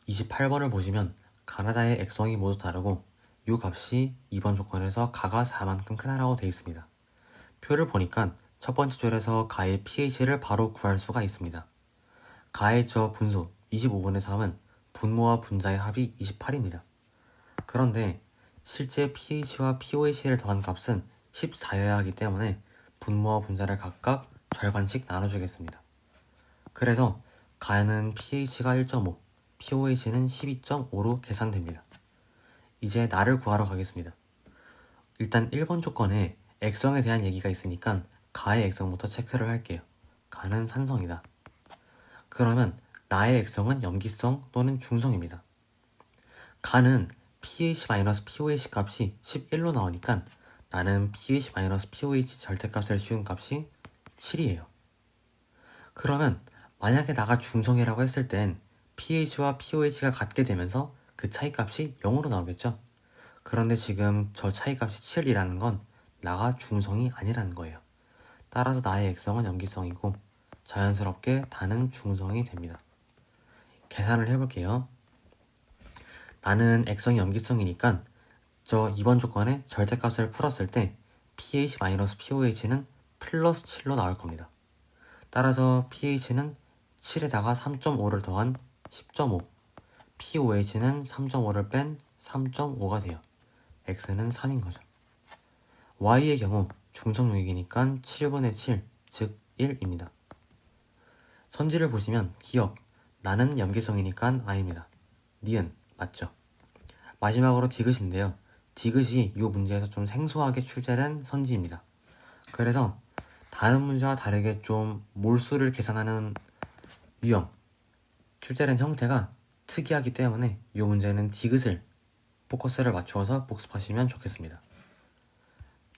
28번을 보시면 가나다의 액성이 모두 다르고 이 값이 2번 조건에서 가가 4만큼 크다라고 되어 있습니다. 표를 보니까 첫 번째 줄에서 가의 pH를 바로 구할 수가 있습니다. 가의 저 분수 25분의 3은 분모와 분자의 합이 28입니다. 그런데 실제 pH와 pOH를 더한 값은 14여야 하기 때문에 분모와 분자를 각각 절반씩 나눠주겠습니다. 그래서 가는 pH가 1.5, pOH는 12.5로 계산됩니다. 이제 나를 구하러 가겠습니다. 일단 1번 조건에 액성에 대한 얘기가 있으니까 가의 액성부터 체크를 할게요. 가는 산성이다. 그러면 나의 액성은 염기성 또는 중성입니다. 가는 pH-pOH 값이 11로 나오니까 나는 pH-pOH 절대값을 씌운 값이 7이에요. 그러면 만약에 나가 중성이라고 했을 땐 pH와 pOH가 같게 되면서 그 차이값이 0으로 나오겠죠? 그런데 지금 저 차이값이 7이라는 건 나가 중성이 아니라는 거예요. 따라서 나의 액성은 염기성이고 자연스럽게 다는 중성이 됩니다. 계산을 해볼게요. 나는 액성이 염기성이니까 저 2번 조건에 절대값을 풀었을 때 pH-pOH는 플러스 7로 나올 겁니다. 따라서 pH는 7에다가 3.5를 더한 10.5, pOH는 3.5를 뺀 3.5가 돼요. x는 3인 거죠. y의 경우 중성용액이니까 7분의 7, 즉 1입니다. 선지를 보시면 기억, 나는 염기성이니까 I입니다. 니은, 맞죠? 마지막으로 디귿인데요. 디귿이 이 문제에서 좀 생소하게 출제된 선지입니다. 그래서 다른 문제와 다르게 좀 몰수를 계산하는 유형, 출제된 형태가 특이하기 때문에 이 문제는 디귿을 포커스를 맞추어서 복습하시면 좋겠습니다.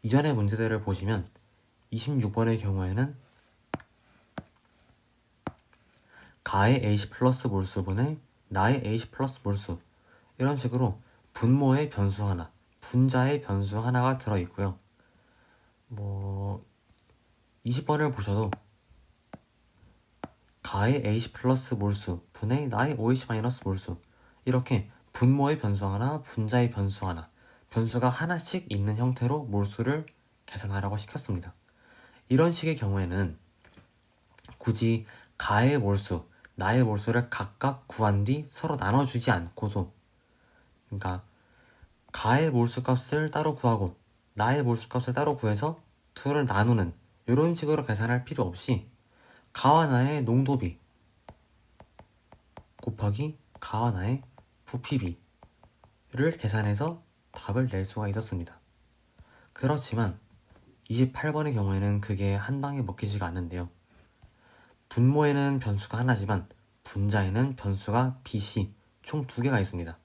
이전의 문제들을 보시면 26번의 경우에는 가의 AC 플러스 몰수분의 나의 AC 플러스 몰수, 이런 식으로 분모의 변수 하나, 분자의 변수 하나가 들어있고요. 20번을 보셔도 가의 AC 플러스 몰수 분의 나의 OH 마이너스 몰수, 이렇게 분모의 변수 하나, 분자의 변수 하나, 변수가 하나씩 있는 형태로 몰수를 계산하라고 시켰습니다. 이런 식의 경우에는 굳이 가의 몰수, 나의 몰수를 각각 구한 뒤 서로 나눠주지 않고도, 그러니까 가의 몰수값을 따로 구하고 나의 몰수값을 따로 구해서 둘을 나누는 이런 식으로 계산할 필요 없이 가와 나의 농도비 곱하기 가와 나의 부피비를 계산해서 답을 낼 수가 있었습니다. 그렇지만 28번의 경우에는 그게 한 방에 먹히지가 않는데요. 분모에는 변수가 하나지만 분자에는 변수가 bc 총 2개가 있습니다.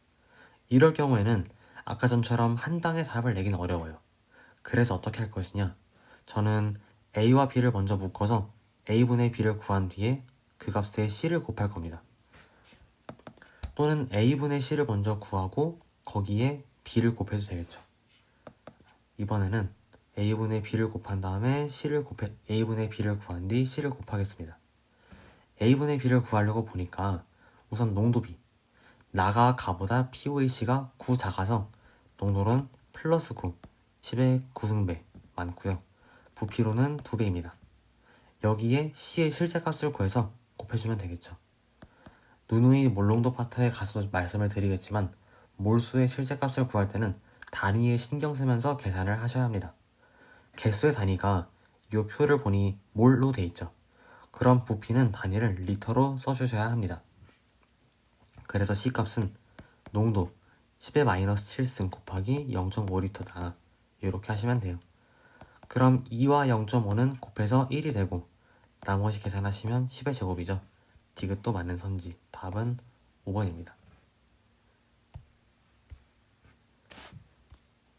이럴 경우에는 아까 전처럼 한 방에 답을 내긴 어려워요. 그래서 어떻게 할 것이냐, 저는 a와 b를 먼저 묶어서 a분의 b를 구한 뒤에 그 값에 c를 곱할 겁니다. 또는 a분의 c를 먼저 구하고 거기에 b를 곱해도 되겠죠. 이번에는 a분의 b를 곱한 다음에 a분의 b를 구한 뒤 c를 곱하겠습니다. a분의 b를 구하려고 보니까 우선 농도비, 나가 가보다 pOH가 9 작아서 농도는 플러스 9, 10의 9승배 많고요. 부피로는 2배입니다. 여기에 C의 실제값을 구해서 곱해주면 되겠죠. 누누이 몰농도 파트에 가서 말씀을 드리겠지만 몰수의 실제값을 구할 때는 단위에 신경 쓰면서 계산을 하셔야 합니다. 개수의 단위가 이 표를 보니 몰로 돼 있죠. 그럼 부피는 단위를 리터로 써주셔야 합니다. 그래서 C값은 농도 10의 마이너스 7승 곱하기 0.5리터다. 이렇게 하시면 돼요. 그럼 2와 0.5는 곱해서 1이 되고 나머지 계산하시면 10의 제곱이죠. 디귿도 맞는 선지. 답은 5번입니다.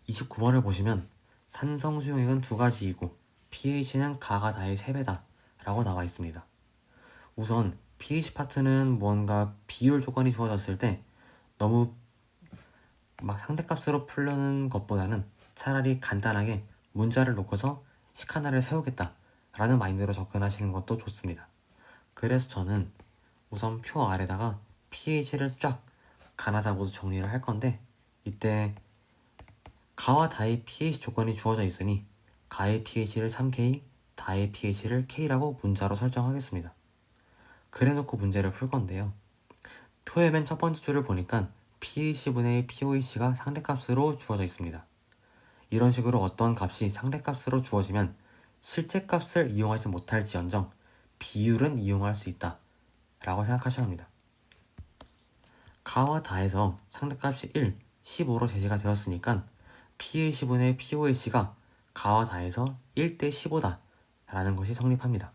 29번을 보시면 산성 수용액은 2가지이고 pH는 가가 다의 3배다 라고 나와 있습니다. 우선 pH 파트는 뭔가 비율 조건이 주어졌을 때 너무 막 상대값으로 풀려는 것보다는 차라리 간단하게 문자를 놓고서 식 하나를 세우겠다 라는 마인드로 접근하시는 것도 좋습니다. 그래서 저는 우선 표 아래다가 pH를 쫙 가나다 모두 정리를 할 건데, 이때 가와 다의 pH 조건이 주어져 있으니 가의 pH를 3K, 다의 pH를 K라고 문자로 설정하겠습니다. 그래놓고 문제를 풀 건데요. 표의 맨 첫 번째 줄을 보니까 pH분의 pOH가 상대값으로 주어져 있습니다. 이런 식으로 어떤 값이 상대값으로 주어지면 실제 값을 이용하지 못할지언정 비율은 이용할 수 있다 라고 생각하셔야 합니다. 가와 다에서 상대값이 1, 15로 제시가 되었으니까 pH분의 pOH가 가와 다에서 1대 15다 라는 것이 성립합니다.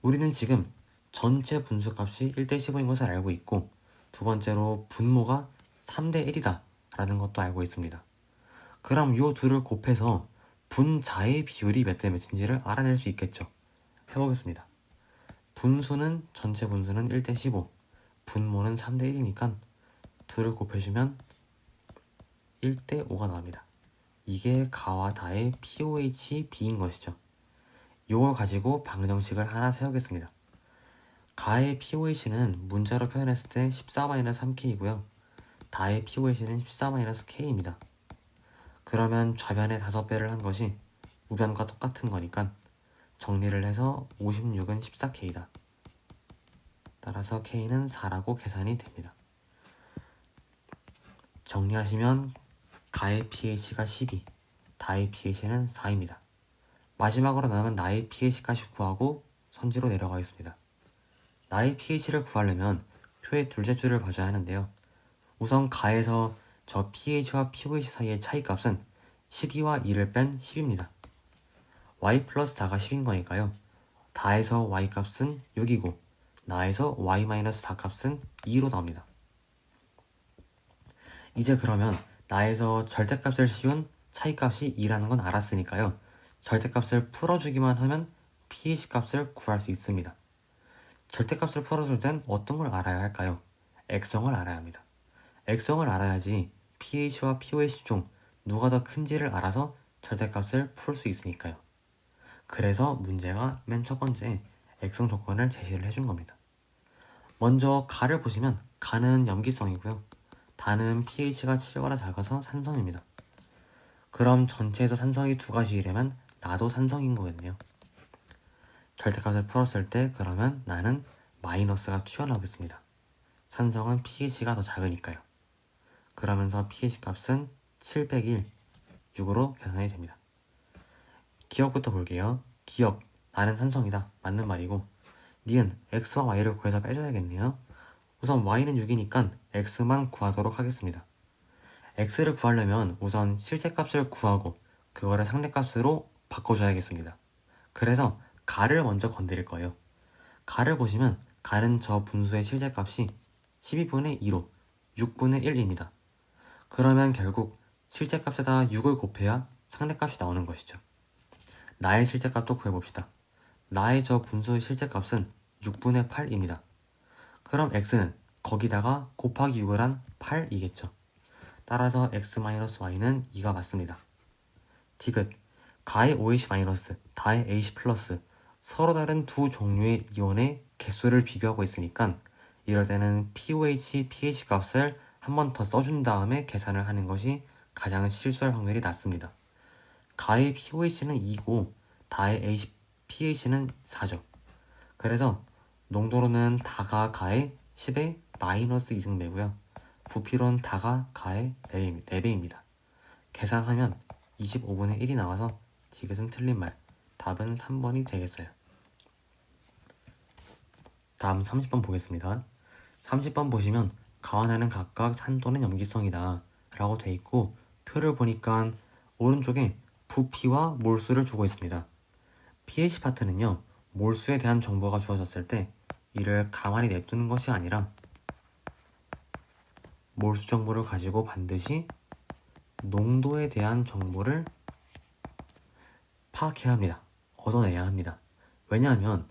우리는 지금 전체 분수값이 1대 15인 것을 알고 있고, 두 번째로 분모가 3대 1이다 라는 것도 알고 있습니다. 그럼 이 둘을 곱해서 분자의 비율이 몇 대 몇인지를 알아낼 수 있겠죠. 해보겠습니다. 전체 분수는 1대 15, 분모는 3대 1이니까 둘을 곱해주면 1대 5가 나옵니다. 이게 가와 다의 pOHB인 것이죠. 이걸 가지고 방정식을 하나 세우겠습니다. 가의 pOH는 문자로 표현했을 때 14-3K이고요. 다의 pOH는 14-K입니다. 그러면 좌변에 5배를 한 것이 우변과 똑같은 거니까 정리를 해서 56은 14K다. 따라서 K는 4라고 계산이 됩니다. 정리하시면 가의 pH가 12, 다의 pH는 4입니다. 마지막으로 남은 나의 pH까지 구하고 선지로 내려가겠습니다. 나의 pH를 구하려면 표의 둘째 줄을 봐줘야 하는데요. 우선 가에서 저 pH와 pOH 사이의 차이값은 12와 2를 뺀 10입니다. y 플러스 다가 10인 거니까요. 다에서 y 값은 6이고 나에서 y 마이너스 다 값은 2로 나옵니다. 이제 그러면 나에서 절대값을 씌운 차이값이 2라는 건 알았으니까요. 절대값을 풀어주기만 하면 pH 값을 구할 수 있습니다. 절대값을 풀어줄 땐 어떤 걸 알아야 할까요? 액성을 알아야 합니다. 액성을 알아야지 pH와 pOH 중 누가 더 큰지를 알아서 절대값을 풀 수 있으니까요. 그래서 문제가 맨 첫 번째 액성 조건을 제시를 해준 겁니다. 먼저 가를 보시면 가는 염기성이고요. 다는 pH가 7보다 작아서 산성입니다. 그럼 전체에서 산성이 두 가지이려면 나도 산성인 거겠네요. 절대값을 풀었을 때 그러면 나는 마이너스가 튀어나오겠습니다. 산성은 pH가 더 작으니까요. 그러면서 pH 값은 701, 6으로 계산이 됩니다. 기억부터 볼게요. 기억, 나는 산성이다. 맞는 말이고, 니은 x와 y를 구해서 빼줘야겠네요. 우선 y는 6이니까 x만 구하도록 하겠습니다. x를 구하려면 우선 실제값을 구하고 그거를 상대값으로 바꿔줘야겠습니다. 그래서 가를 먼저 건드릴 거예요. 가를 보시면 가는 저 분수의 실제값이 12분의 2로 6분의 1입니다. 그러면 결국 실제값에다 6을 곱해야 상대값이 나오는 것이죠. 나의 실제값도 구해봅시다. 나의 저 분수의 실제값은 6분의 8입니다. 그럼 x는 거기다가 곱하기 6을 한 8이겠죠. 따라서 x-y는 2가 맞습니다. 디귿, 가의 OH- 다의 H+, 서로 다른 두 종류의 이온의 개수를 비교하고 있으니까 이럴 때는 pOH, pH 값을 한 번 더 써준 다음에 계산을 하는 것이 가장 실수할 확률이 낮습니다. 가의 pOH는 2고 다의 pH는 4죠. 그래서 농도로는 다가 가의 10의 마이너스 2승배고요. 부피로는 다가 가의 4배입니다. 계산하면 25분의 1이 나와서 디귿은 틀린 말, 답은 3번이 되겠어요. 다음 30번 보겠습니다. 30번 보시면 가와 나는 각각 산 또는 염기성이다 라고 돼 있고, 표를 보니까 오른쪽에 부피와 몰수를 주고 있습니다. pH 파트는요, 몰수에 대한 정보가 주어졌을 때 이를 가만히 냅두는 것이 아니라 몰수 정보를 가지고 반드시 농도에 대한 정보를 파악해야 합니다. 얻어내야 합니다. 왜냐하면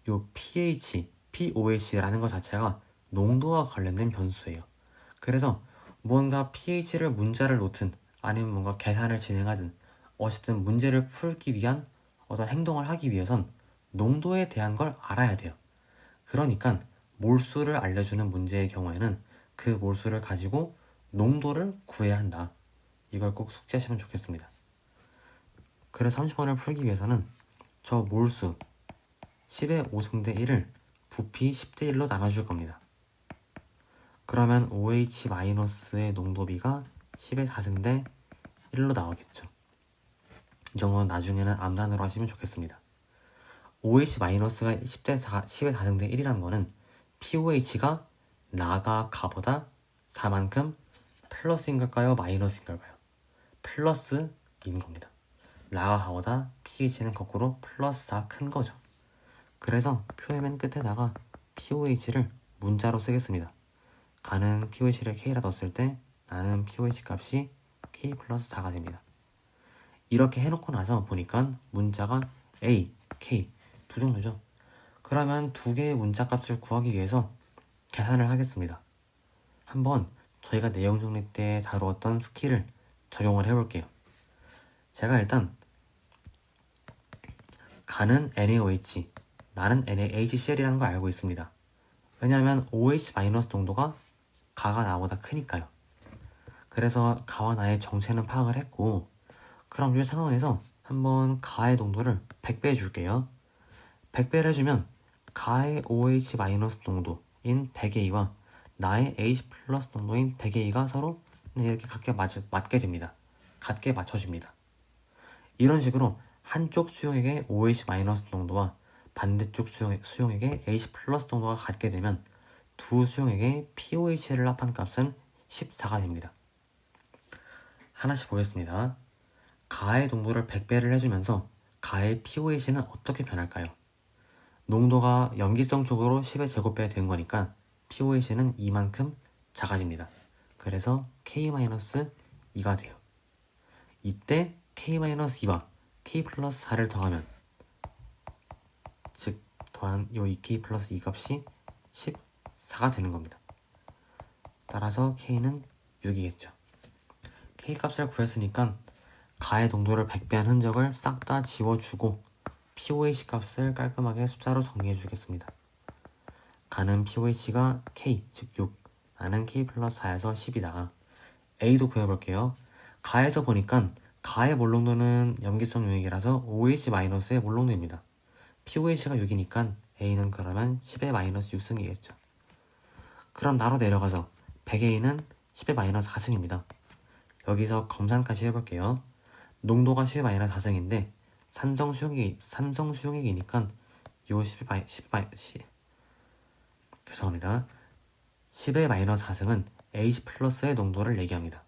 이 pH, pOH라는 것 자체가 농도와 관련된 변수예요. 그래서 무언가 pH를 문자를 놓든 아니면 뭔가 계산을 진행하든 어쨌든 문제를 풀기 위한 어떤 행동을 하기 위해선 농도에 대한 걸 알아야 돼요. 그러니까 몰수를 알려주는 문제의 경우에는 그 몰수를 가지고 농도를 구해야 한다. 이걸 꼭 숙지하시면 좋겠습니다. 그래서 30번을 풀기 위해서는 저 몰수 10의 5승 대 1을 부피 10대 1로 나눠줄 겁니다. 그러면 OH-의 농도비가 10의 4승 대 1로 나오겠죠. 이 정도는 나중에는 암산으로 하시면 좋겠습니다. OH-가 10의 4승 대 1이라는 거는 POH가 나가 가보다 4만큼 플러스인 걸까요? 마이너스인 걸까요? 플러스인 겁니다. 나가 가보다 pH는 거꾸로 플러스 4 큰 거죠. 그래서 표의 맨 끝에다가 POH를 문자로 쓰겠습니다. 가는 POH를 K라 넣었을 때 나는 POH 값이 K 플러스 4가 됩니다. 이렇게 해놓고 나서 보니까 문자가 A, K 두 종류죠. 그러면 두 개의 문자 값을 구하기 위해서 계산을 하겠습니다. 한번 저희가 내용 정리 때 다루었던 스킬을 적용을 해볼게요. 제가 일단 가는 NaOH, 나는 NaHCl이라는 걸 알고 있습니다. 왜냐하면 OH- 농도가 가가 나보다 크니까요. 그래서 가와 나의 정체는 파악을 했고, 그럼 이 상황에서 한번 가의 농도를 100배 해줄게요. 100배를 해주면 가의 OH- 농도인 100A와 나의 H 플러스 농도인 100A가 서로 이렇게 맞게 됩니다. 같게 맞춰집니다. 이런 식으로 한쪽 수용액의 OH- 농도와 반대쪽 수용액의 H 플러스 농도가 같게 되면 두 수용액의 POH를 합한 값은 14가 됩니다. 하나씩 보겠습니다. 가의 농도를 100배를 해주면서 가의 POH는 어떻게 변할까요? 농도가 염기성 쪽으로 10의 제곱배가 된 거니까 POH는 이만큼 작아집니다. 그래서 K-2가 돼요. 이때 K-2와 K 플러스 4를 더하면, 즉 더한 요 2K 플러스 2 값이 14가 되는 겁니다. 따라서 K는 6이겠죠. K 값을 구했으니까 가의 농도를 100배한 흔적을 싹 다 지워주고 POH 값을 깔끔하게 숫자로 정리해 주겠습니다. 가는 POH가 K, 즉 6, 나는 K 플러스 4에서 10이다. A도 구해볼게요. 가에서 보니까 가의 몰농도는 염기성 용액이라서 OH-의 몰농도입니다. POH가 6이니까 A는 그러면 10의 마이너스 6승이겠죠. 그럼 나로 내려가서 100A는 10의 마이너스 4승입니다. 여기서 검산까지 해볼게요. 농도가 10의 마이너스 4승인데 산성 수용액이니까 요 10의 마이너스 4승은 H 플러스의 농도를 얘기합니다.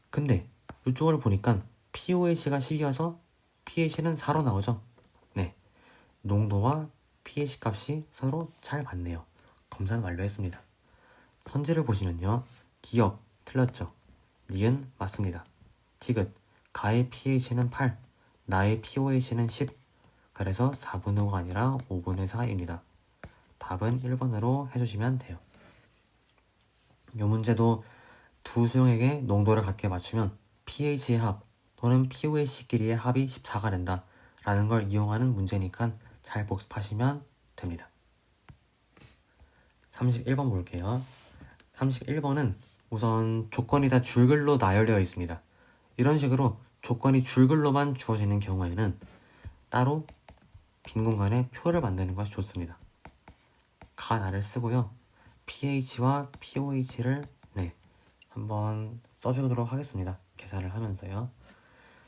근데 이쪽을 보니까 POH가 10이어서 pH는 4로 나오죠. 네, 농도와 pH 값이 서로 잘 맞네요. 검사는 완료했습니다. 선지를 보시면요. 기억 틀렸죠. 니은 맞습니다. 티귿 가의 pH는 8, 나의 POH는 10. 그래서 4분의 5가 아니라 5분의 4입니다. 답은 1번으로 해주시면 돼요. 이 문제도 두 수용액의 농도를 같게 맞추면 pH의 합 또는 POH끼리의 합이 14가 된다 라는 걸 이용하는 문제니까 잘 복습하시면 됩니다. 31번 볼게요. 31번은 우선 조건이 다 줄글로 나열되어 있습니다. 이런 식으로 조건이 줄글로만 주어지는 경우에는 따로 빈 공간에 표를 만드는 것이 좋습니다. 가나를 쓰고요. pH와 POH를 한번 써주도록 하겠습니다. 계산을 하면서요.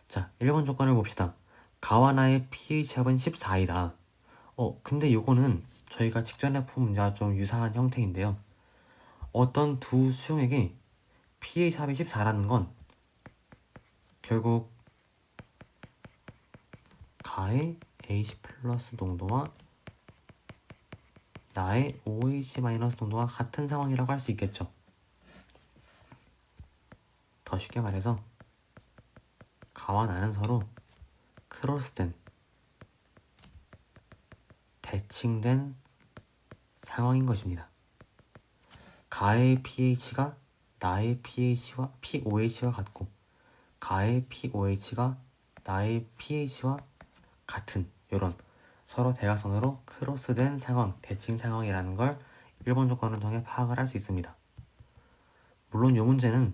자, 1번 조건을 봅시다. 가와 나의 pH 합은 14이다. 근데 요거는 저희가 직전에 푼 문제와 좀 유사한 형태인데요. 어떤 두 수용액의 pH 합이 14라는 건 결국 가의 H 플러스 농도와 나의 OH 마이너스 농도가 같은 상황이라고 할 수 있겠죠. 더 쉽게 말해서 가와 나는 서로 크로스된, 대칭된 상황인 것입니다. 가의 pH가 나의 POH와 같고 가의 POH가 나의 pH와 같은 이런 서로 대각선으로 크로스된 상황, 대칭 상황이라는 걸 1번 조건을 통해 파악을 할 수 있습니다. 물론 이 문제는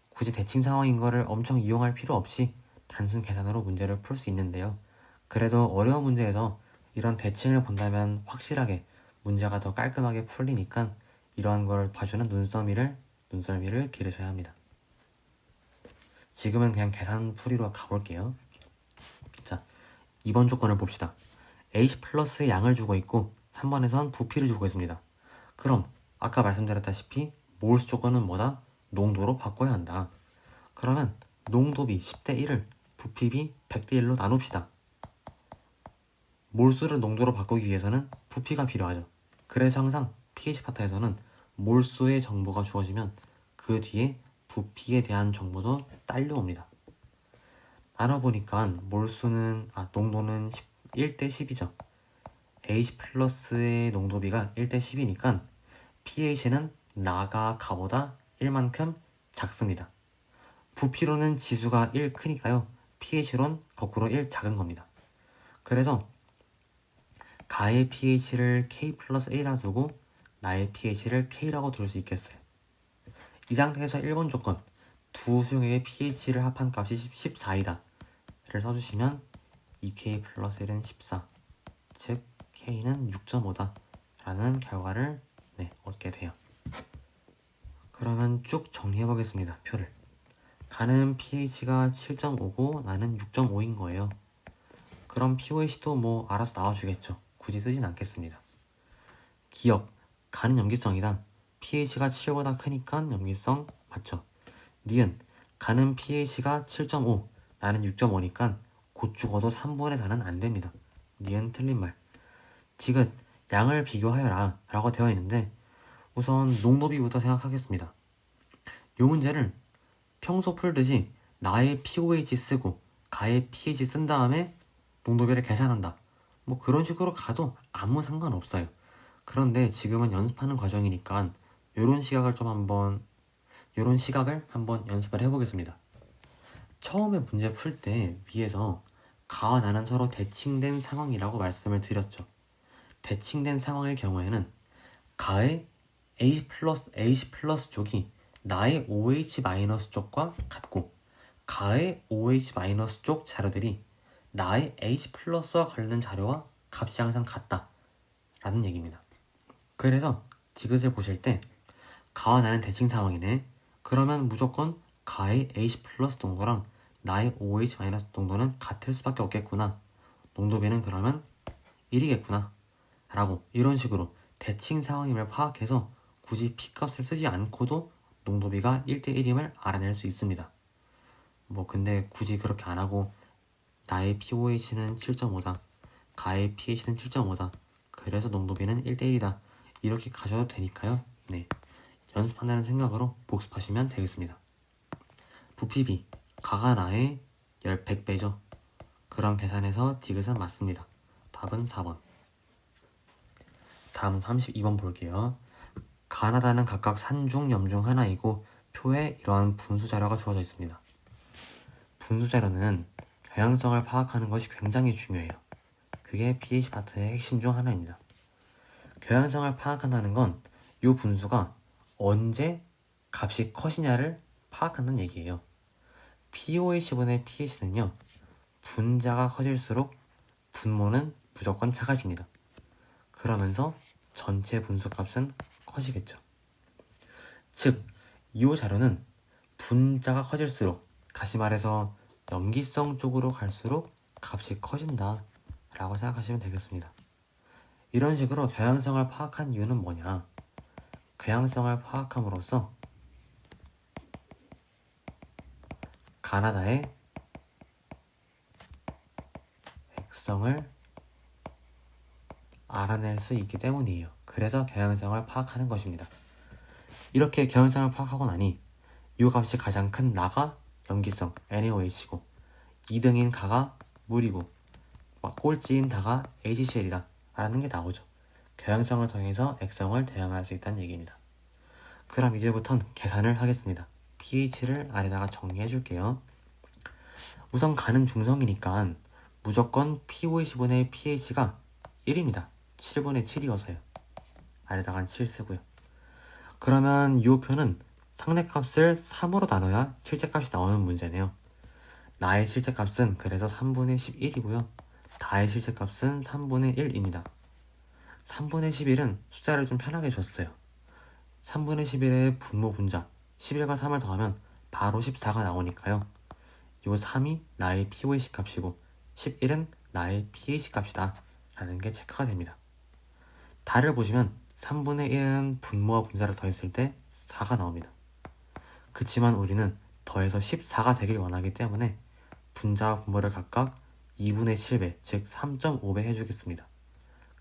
굳이 대칭 상황인 거를 엄청 이용할 필요 없이 단순 계산으로 문제를 풀 수 있는데요. 그래도 어려운 문제에서 이런 대칭을 본다면 확실하게 문제가 더 깔끔하게 풀리니까 이러한 걸 봐주는 눈썰미를 기르셔야 합니다. 지금은 그냥 계산풀이로 가볼게요. 자, 2번 조건을 봅시다. H 플러스의 양을 주고 있고 3번에선 부피를 주고 있습니다. 그럼 아까 말씀드렸다시피 몰수 조건은 뭐다? 농도로 바꿔야 한다. 그러면 농도비 10대 1을 부피비 100대 1로 나눕시다. 몰수를 농도로 바꾸기 위해서는 부피가 필요하죠. 그래서 항상 pH 파트에서는 몰수의 정보가 주어지면 그 뒤에 부피에 대한 정보도 딸려옵니다. 나눠보니까 농도는 1대 10이죠. H 플러스의 농도비가 1대 10이니까 pH는 나가 가보다 1만큼 작습니다. 부피로는 지수가 1 크니까요. pH로는 거꾸로 1 작은 겁니다. 그래서 가의 pH를 K 플러스 A라 두고 나의 pH를 K라고 둘 수 있겠어요. 이 상태에서 1번 조건 두 수용액의 pH를 합한 값이 14이다 를 써주시면 2K 플러스 1은 14, 즉 K는 6.5다 라는 결과를 얻게 돼요. 그러면 쭉 정리해 보겠습니다. 표를. 가는 pH가 7.5고 나는 6.5인 거예요. 그럼 pOH도 뭐 알아서 나와주겠죠. 굳이 쓰진 않겠습니다. 기억, 가는 염기성이다. pH가 7보다 크니까 염기성 맞죠. 니은, 가는 pH가 7.5, 나는 6.5니까 곧 죽어도 3분의 4는 안 됩니다. 니은 틀린 말. 디귿, 양을 비교하여라 라고 되어 있는데 우선 농도비부터 생각하겠습니다. 이 문제를 평소 풀듯이 나의 pOH 쓰고 가의 pH 쓴 다음에 농도비를 계산한다. 뭐 그런 식으로 가도 아무 상관없어요. 그런데 지금은 연습하는 과정이니까 이런 시각을 한번 연습을 해보겠습니다. 처음에 문제 풀 때 위에서 가와 나는 서로 대칭된 상황이라고 말씀을 드렸죠. 대칭된 상황일 경우에는 가의 H 플러스 쪽이 나의 OH 마이너스 쪽과 같고 가의 OH 마이너스 쪽 자료들이 나의 H 플러스와 관련된 자료와 값이 항상 같다 라는 얘기입니다. 그래서 디귿을 보실 때 가와 나는 대칭 상황이네. 그러면 무조건 가의 H 플러스 농도랑 나의 OH 마이너스 농도는 같을 수밖에 없겠구나. 농도비는 그러면 1이겠구나 라고 이런 식으로 대칭 상황임을 파악해서 굳이 P값을 쓰지 않고도 농도비가 1대1임을 알아낼 수 있습니다. 뭐 근데 굳이 그렇게 안 하고 나의 pOH는 7.5다. 가의 pH는 7.5다. 그래서 농도비는 1대1이다. 이렇게 가셔도 되니까요. 네, 연습한다는 생각으로 복습하시면 되겠습니다. 부피비, 가가 나의 100배죠. 그럼 계산해서 디귿은 맞습니다. 답은 4번. 다음 32번 볼게요. 가나다는 각각 산 중 염 중 하나이고 표에 이러한 분수 자료가 주어져 있습니다. 분수 자료는 경향성을 파악하는 것이 굉장히 중요해요. 그게 pH 파트의 핵심 중 하나입니다. 경향성을 파악한다는 건 이 분수가 언제 값이 컷이냐를 파악한다는 얘기예요. pOH분의 pH는요, 분자가 커질수록 분모는 무조건 작아집니다. 그러면서 전체 분수값은 커지겠죠. 즉, 이 자료는 분자가 커질수록, 다시 말해서 염기성 쪽으로 갈수록 값이 커진다 라고 생각하시면 되겠습니다. 이런 식으로 경향성을 파악한 이유는 뭐냐? 경향성을 파악함으로써 가나다의 액성을 알아낼 수 있기 때문이에요. 그래서 경향성을 파악하는 것입니다. 이렇게 경향성을 파악하고 나니 이 값이 가장 큰 나가 염기성 NaOH고 2등인 가가 물이고 꼴찌인 다가 HCl이다 라는 게 나오죠. 경향성을 통해서 액성을 대응할 수 있다는 얘기입니다. 그럼 이제부터는 계산을 하겠습니다. pH를 아래다가 정리해 줄게요. 우선 가는 중성이니까 무조건 pOH분의 pH가 1입니다. 7분의 7이어서요. 아래다간 7 쓰고요. 그러면 이 표는 상대값을 3으로 나눠야 실제값이 나오는 문제네요. 나의 실제값은 그래서 3분의 11이고요. 다의 실제값은 3분의 1입니다. 3분의 11은 숫자를 좀 편하게 줬어요. 3분의 11의 분모 분자 11과 3을 더하면 바로 14가 나오니까요. 이 3이 나의 POAC 값이고 11은 나의 PAC 값이다 라는 게 체크가 됩니다. 달을 보시면 3분의 1은 분모와 분자를 더했을 때 4가 나옵니다. 그치만 우리는 더해서 14가 되길 원하기 때문에 분자와 분모를 각각 2분의 7배, 즉 3.5배 해주겠습니다.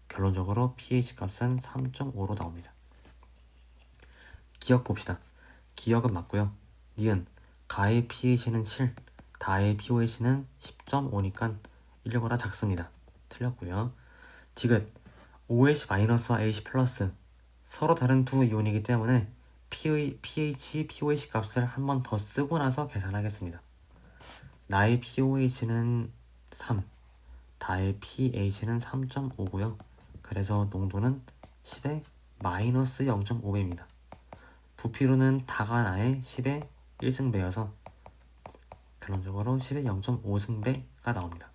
결론적으로 pH 값은 3.5로 나옵니다. 기억 봅시다. 기억은 맞고요. 니은 가의 pH는 7, 다의 pOH는 10.5니까 1보다 작습니다. 틀렸고요. 디귿 OH-와 H+, 서로 다른 두 이온이기 때문에 pH, pOH 값을 한 번 더 쓰고 나서 계산하겠습니다. 나의 pOH는 3, 다의 pH는 3.5고요. 그래서 농도는 10의 마이너스 0.5배입니다. 부피로는 다가 나의 10의 1승배여서 결론적으로 10의 0.5승배가 나옵니다.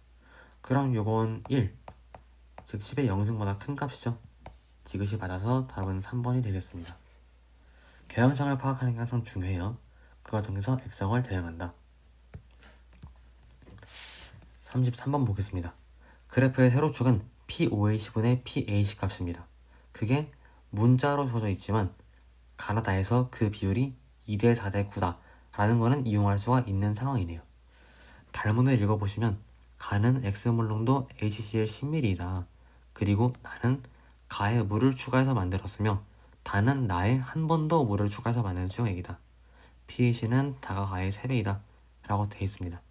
그럼 요건 1, 즉 10의 0승보다 큰 값이죠. 디귿이 맞아서 답은 3번이 되겠습니다. 개연성을 파악하는 게 항상 중요해요. 그걸 통해서 액성을 대응한다. 33번 보겠습니다. 그래프의 세로축은 POH분의 PH 값입니다. 그게 문자로 주어져 있지만 가나다에서 그 비율이 2대 4대 9다 라는 거는 이용할 수가 있는 상황이네요. 달문을 읽어보시면 가는 X물 농도 HCl 10ml이다. 그리고 나는 가에 물을 추가해서 만들었으며 다는 나에 한 번 더 물을 추가해서 만든 수용액이다. pH는 다가 가의 3배이다 라고 되어 있습니다.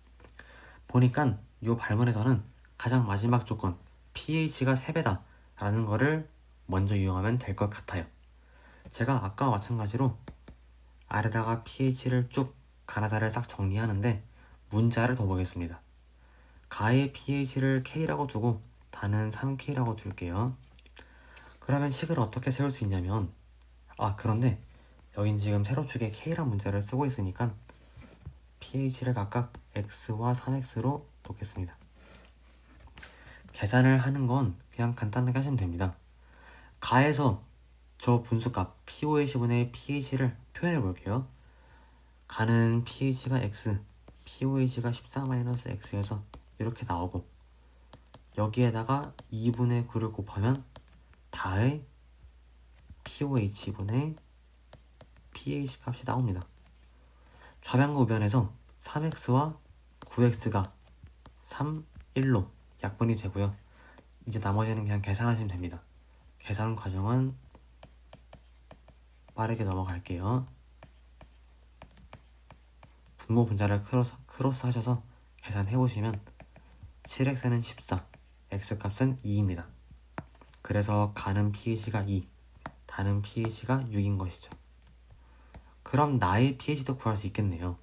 보니까 이 발문에서는 가장 마지막 조건 pH가 3배다 라는 거를 먼저 이용하면 될 것 같아요. 제가 아까와 마찬가지로 아래다가 pH를 쭉 가나다를 싹 정리하는데 문자를 더 보겠습니다. 가의 pH를 K라고 두고 다는 3K라고 둘게요. 그러면 식을 어떻게 세울 수 있냐면 그런데 여긴 지금 세로축에 K란 문자를 쓰고 있으니까 pH를 각각 X와 3X로 놓겠습니다. 계산을 하는 건 그냥 간단하게 하시면 됩니다. 가에서 저 분수값 POH분의 pH를 표현해 볼게요. 가는 pH가 X, POH가 14-X여서 이렇게 나오고 여기에다가 2분의 9를 곱하면 다의 POH분의 pH 값이 나옵니다. 좌변과 우변에서 3x와 9x가 3, 1로 약분이 되고요. 이제 나머지는 그냥 계산하시면 됩니다. 계산 과정은 빠르게 넘어갈게요. 분모 분자를 크로스 하셔서 계산해보시면 7x는 14, x값은 2입니다. 그래서 가는 pH가 2, 다는 pH가 6인 것이죠. 그럼 나의 pH도 구할 수 있겠네요.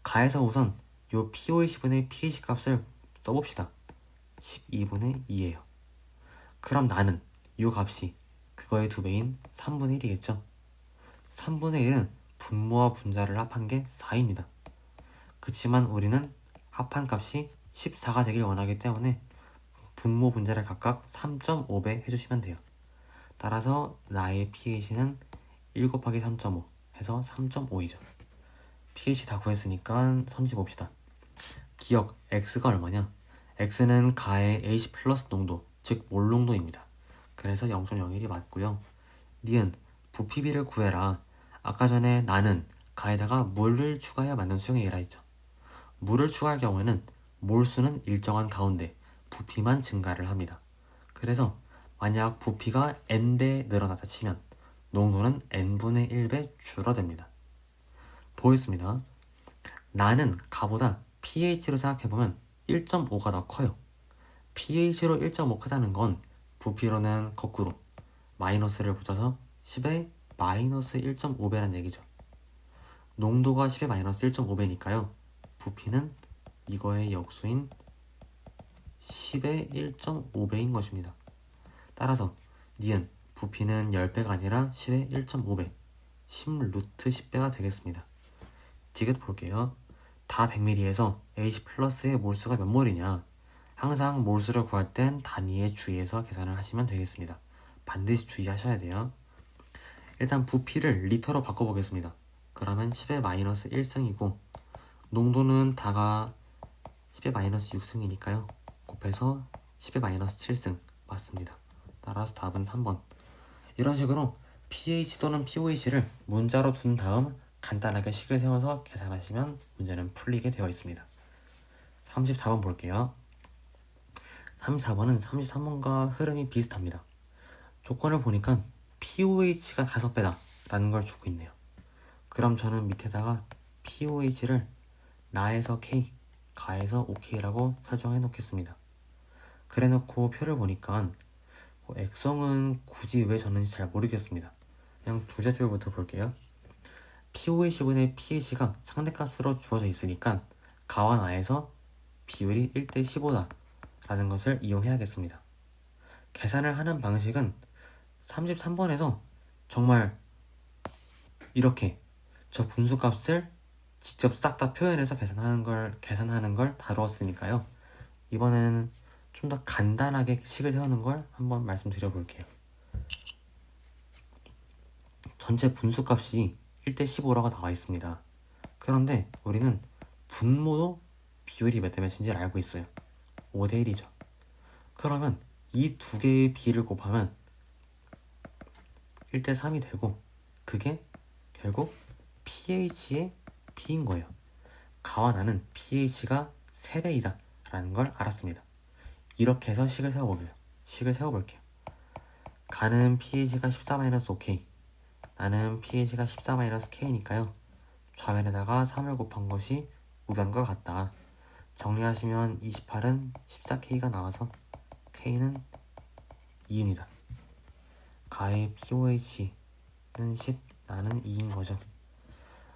가에서 우선 요 POH분의 pH 값을 써봅시다. 12분의 2예요. 그럼 나는 요 값이 그거의 2배인 3분의 1이겠죠. 3분의 1은 분모와 분자를 합한 게 4입니다. 그치만 우리는 합한 값이 14가 되길 원하기 때문에 분모 분자를 각각 3.5배 해주시면 돼요. 따라서 나의 pH는 1 곱하기 3.5 해서 3.5이죠. pH 다 구했으니까 선지 봅시다. 기억 X가 얼마냐? X는 가의 H 플러스 농도, 즉 몰 농도입니다. 그래서 0.01이 맞고요. 니은 부피비를 구해라. 아까 전에 나는 가에다가 물을 추가해야 만든 수용액이라 했죠. 물을 추가할 경우에는 몰수는 일정한 가운데 부피만 증가를 합니다. 그래서 만약 부피가 n배 늘어났다 치면 농도는 n분의 1배 줄어듭니다. 보였습니다. 나는 가보다 pH로 생각해보면 1.5가 더 커요. pH로 1.5 크다는 건 부피로는 거꾸로 마이너스를 붙여서 10의 마이너스 1.5배란 얘기죠. 농도가 10의 마이너스 1.5배니까요. 부피는 이거의 역수인 10의 1.5배인 것입니다. 따라서 니은 부피는 10배가 아니라 10의 1.5배 10 루트 10배가 되겠습니다. 디귿 볼게요. 다 100ml에서 AC 플러스의 몰수가 몇 몰이냐? 항상 몰수를 구할 땐 단위의 주의에서 계산을 하시면 되겠습니다. 반드시 주의하셔야 돼요. 일단 부피를 리터로 바꿔보겠습니다. 그러면 10의 마이너스 1승이고 농도는 다가 10의 마이너스 6승이니까요. 곱해서 10의 마이너스 7승 맞습니다. 따라서 답은 3번. 이런 식으로 pH 또는 pOH를 문자로 둔 다음 간단하게 식을 세워서 계산하시면 문제는 풀리게 되어 있습니다. 34번 볼게요. 34번은 33번과 흐름이 비슷합니다. 조건을 보니까 pOH가 5배다 라는 걸 주고 있네요. 그럼 저는 밑에다가 pOH를 나에서 K, 가에서 OK라고 설정해 놓겠습니다. 그래 놓고 표를 보니까 액성은 굳이 왜 줬는지 잘 모르겠습니다. 그냥 두째 줄부터 볼게요. pOH분의 pH가 상대값으로 주어져 있으니까 가와 나에서 비율이 1대 15다 라는 것을 이용해야겠습니다. 계산을 하는 방식은 33번에서 정말 이렇게 저 분수값을 직접 싹 다 표현해서 계산하는 걸 다루었으니까요. 이번에는 좀 더 간단하게 식을 세우는 걸 한번 말씀드려 볼게요. 전체 분수값이 1대 15라고 나와 있습니다. 그런데 우리는 분모도 비율이 몇 대 몇인지를 알고 있어요. 5대 1이죠. 그러면 이 두 개의 비를 곱하면 1대 3이 되고 그게 결국 pH의 B인 거예요. 가와 나는 pH가 3배이다 라는 걸 알았습니다. 이렇게 해서 식을 세워볼게요. 가는 pH가 14-OK, 나는 pH가 14-K니까요. 좌변에다가 3을 곱한 것이 우변과 같다. 정리하시면 28은 14K가 나와서 K는 2입니다. 가의 pOH는 10, 나는 2인 거죠.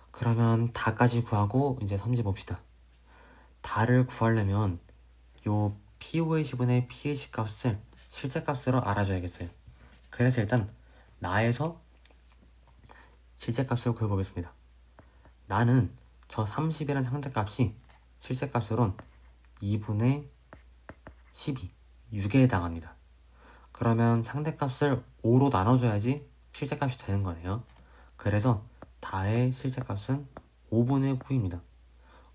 그러면 다까지 구하고 이제 선지 봅시다. 다를 구하려면 요 pOH분의 pH 값을 실제 값으로 알아줘야겠어요. 그래서 일단 나에서 실제 값을 구해보겠습니다. 나는 저 30이라는 상대값이 실제 값으론 2분의 12, 6에 해당합니다. 그러면 상대값을 5로 나눠줘야지 실제값이 되는 거네요. 그래서 다의 실제값은 5분의 9입니다.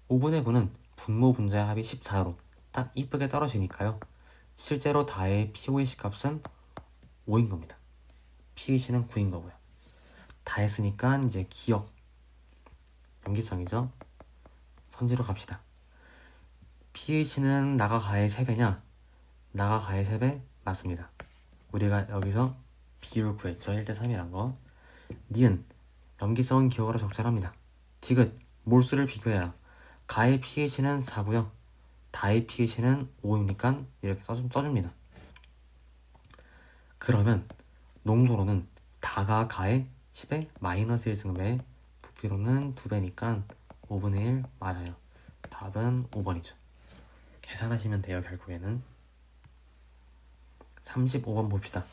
5분의 9는 분모 분자의 합이 14로 딱 이쁘게 떨어지니까요. 실제로 다의 pOH 값은 5인 겁니다. pH는 9인 거고요. 다 했으니까 이제 기억, 염기성이죠. 선지로 갑시다. pH는 나가 가의 3배냐? 나가 가의 3배 맞습니다. 우리가 여기서 비율 구했죠. 1대 3이란 거. 니은 염기성은 기억으로 적절합니다. 디귿 몰수를 비교해라. 가의 pH는 4고요. 다의 pH는 5이니까 이렇게 써줍니다. 그러면 농도로는 다가 가의 10의 마이너스 1승배, 부피로는 2배니까 5분의 1 맞아요. 답은 5번이죠. 계산하시면 돼요. 결국에는 35번 봅시다.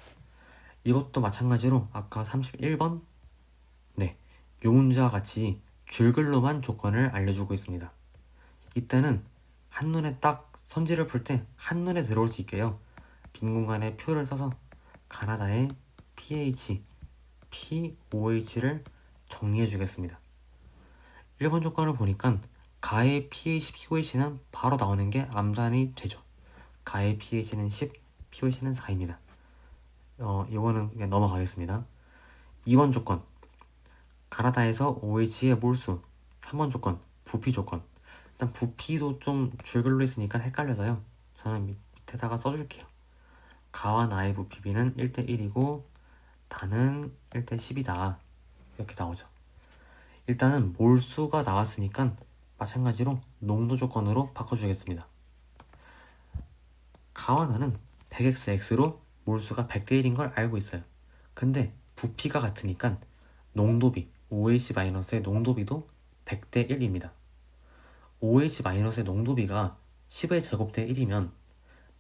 이것도 마찬가지로 아까 31번 요 문제와 같이 줄글로만 조건을 알려주고 있습니다. 이때는 한눈에 딱 선지를 풀 때 한눈에 들어올 수 있게요. 빈 공간에 표를 써서 가나다의 pH, pOH를 정리해 주겠습니다. 1번 조건을 보니까 가의 pH, pOH는 바로 나오는 게 암산이 되죠. 가의 pH는 10, pOH는 4입니다. 이거는 그냥 넘어가겠습니다. 2번 조건 가나다에서 OH의 몰수. 3번 조건 부피 조건. 일단 부피도 좀 줄글로 있으니까 헷갈려서요. 저는 밑에다가 써줄게요. 가와 나의 부피 B는 1대 1이고 다는 1대 10이다. 이렇게 나오죠. 일단은 몰수가 나왔으니까 마찬가지로 농도 조건으로 바꿔주겠습니다. 가와 나는 100xx로 몰수가 100대 1인 걸 알고 있어요. 근데 부피가 같으니까 농도비, OH-의 농도비도 100대 1입니다. OH-의 농도비가 10의 제곱대 1이면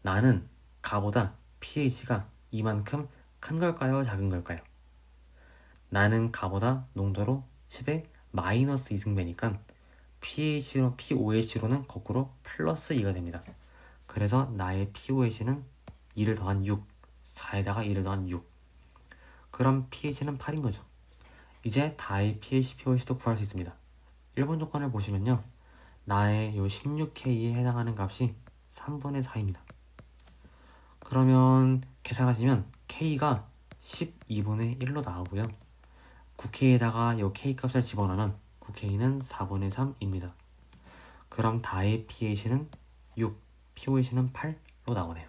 나는 가보다 pH가 이만큼 큰 걸까요? 작은 걸까요? 나는 가보다 농도로 10의 마이너스 2승배니까 POH로는 거꾸로 플러스 2가 됩니다. 그래서 나의 POH는 2를 더한 6, 4에다가 2를 더한 6. 그럼 pH는 8인 거죠. 이제 다의 pH, pOH도 구할 수 있습니다. 1번 조건을 보시면요. 나의 요 16K에 해당하는 값이 3분의 4입니다. 그러면 계산하시면 K가 12분의 1로 나오고요. 9K에다가 요 K 값을 집어넣으면 9K는 4분의 3입니다. 그럼 다의 pH는 6, pOH는 8로 나오네요.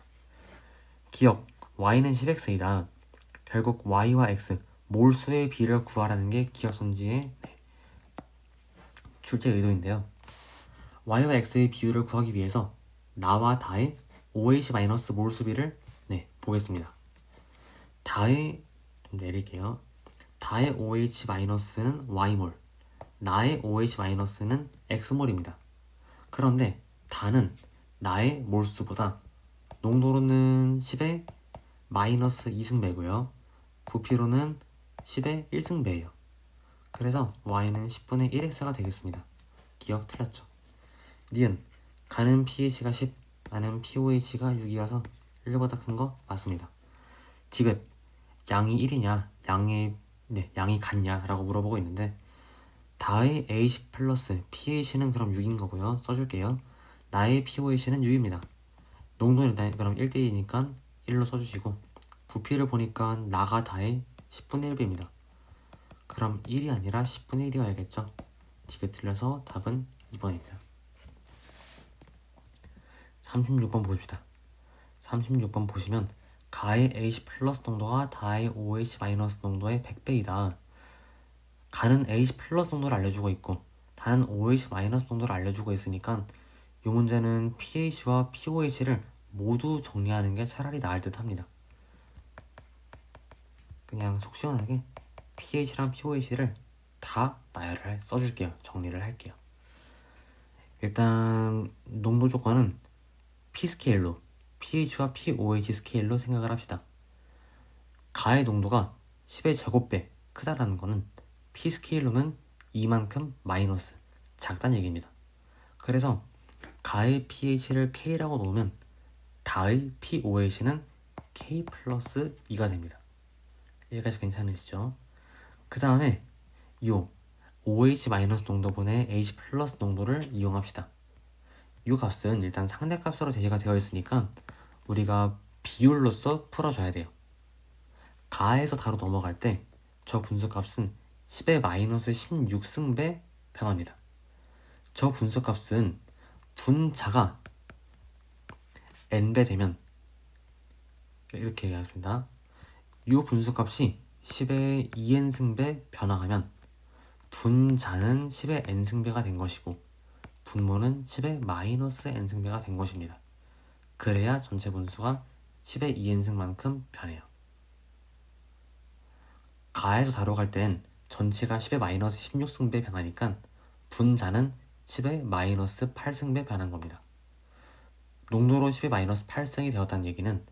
기억, Y는 10X이다. 결국 Y와 X, 몰수의 비를 구하라는 게 기억성지의 출제 의도인데요. Y와 X의 비율을 구하기 위해서 나와 다의 OH- 몰수비를 보겠습니다. 다의, 좀 내릴게요. 다의 OH-는 Y몰, 나의 OH-는 X몰입니다. 그런데 다는 나의 몰수보다 농도로는 10의 마이너스 2승배고요. 부피로는 10의 1승배예요. 그래서 Y는 10분의 1X가 되겠습니다. 기억 틀렸죠? 니은, 가는 pH가 10, 나는 pOH가 6이어서 1보다 큰 거 맞습니다. 디귿, 양이 1이냐, 양이 같냐 라고 물어보고 있는데 다의 H 플러스 pH는 그럼 6인 거고요. 써줄게요. 나의 pOH는 6입니다. 농도는 일단 그럼 1대2니까 1로 써주시고 부피를 보니까 나가 다의 10분의 1배입니다. 그럼 1이 아니라 10분의 1이어야겠죠? 디귿 틀려서 답은 2번입니다. 36번 보십시다. 36번 보시면 가의 H 플러스 농도가 다의 OH 마이너스 농도의 100배이다. 가는 H 플러스 농도를 알려주고 있고 다는 OH 마이너스 농도를 알려주고 있으니까 이 문제는 pH와 pOH를 모두 정리하는 게 차라리 나을 듯 합니다. 그냥 속 시원하게 pH랑 pOH를 다 나열을 써줄게요. 정리를 할게요. 일단 농도 조건은 P스케일로, pH와 pOH 스케일로 생각을 합시다. 가의 농도가 10의 제곱배 크다라는 거는 P스케일로는 이만큼 마이너스 작다는 얘기입니다. 그래서 가의 pH를 K라고 놓으면 다의 pOH는 K 플러스 2가 됩니다. 여기까지 괜찮으시죠? 그 다음에 요 OH 마이너스 농도분의 H 플러스 농도를 이용합시다. 이 값은 일단 상대값으로 제시가 되어 있으니까 우리가 비율로서 풀어줘야 돼요. 가에서 다로 넘어갈 때 저 분수값은 10의 마이너스 16승배 변합니다. 저 분수값은 분자가 n배 되면 이렇게 얘기하겠습니다. 이 분수값이 10의 2n승배 변화하면 분자는 10의 n승배가 된 것이고 분모는 10의 마이너스 n승배가 된 것입니다. 그래야 전체 분수가 10의 2n승만큼 변해요. 가에서 다로 갈 땐 전체가 10의 마이너스 16승배 변하니까 분자는 10의 마이너스 8승배 변한 겁니다. 농도로 10의 마이너스 8승이 되었다는 얘기는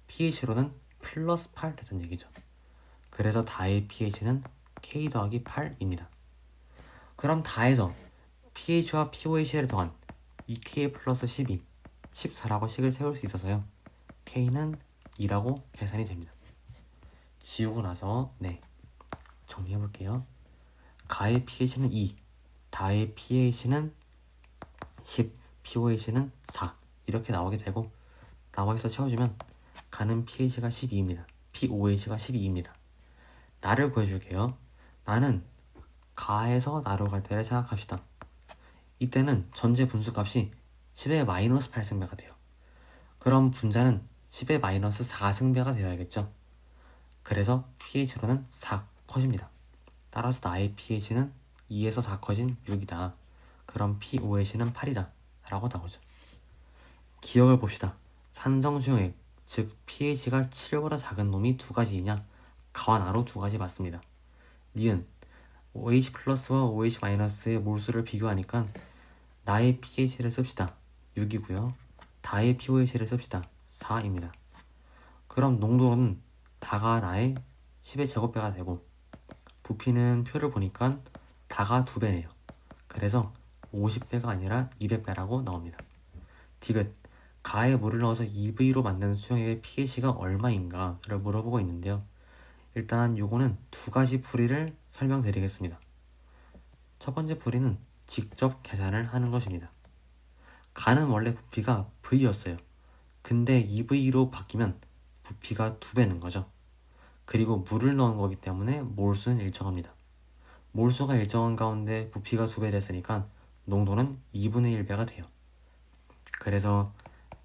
pH로는 플러스 8 됐다는 얘기죠. 그래서 다의 pH는 K 더하기 8입니다. 그럼 다에서 pH와 pOH를 더한 2K 플러스 12, 14라고 식을 세울 수 있어서요. K는 2라고 계산이 됩니다. 지우고 나서 정리해볼게요. 가의 pH는 2, 다의 pH는 10, pOH는 4 이렇게 나오게 되고 나머지서 채워주면 가는 pH가 12입니다. pOH가 12입니다. 나를 구해줄게요. 나는 가에서 나로 갈 때를 생각합시다. 이때는 전체 분수값이 10의 마이너스 8승배가 돼요. 그럼 분자는 10의 마이너스 4승배가 되어야겠죠. 그래서 pH로는 4 커집니다. 따라서 나의 pH는 2에서 4 커진 6이다. 그럼 pOH는 8이다 라고 나오죠. 기억을 봅시다. 산성수용액, 즉 pH가 7보다 작은 놈이 두 가지이냐? 가와 나로 두 가지 맞습니다. 니은 OH 플러스와 OH 마이너스의 몰수를 비교하니까 나의 pH를 씁시다. 6이고요. 다의 pOH를 씁시다. 4입니다. 그럼 농도는 다가 나의 10의 제곱배가 되고 부피는 표를 보니까 다가 2배네요. 그래서 50배가 아니라 200배라고 나옵니다. 디귿, 가에 물을 넣어서 EV로 만든 수용액의 pH가 얼마인가를 물어보고 있는데요. 일단 요거는 두 가지 풀이를 설명드리겠습니다. 첫 번째 풀이는 직접 계산을 하는 것입니다. 가는 원래 부피가 V였어요. 근데 EV로 바뀌면 부피가 2배는 거죠. 그리고 물을 넣은 거기 때문에 몰수는 일정합니다. 몰수가 일정한 가운데 부피가 2배 됐으니까 농도는 2분의 1배가 돼요. 그래서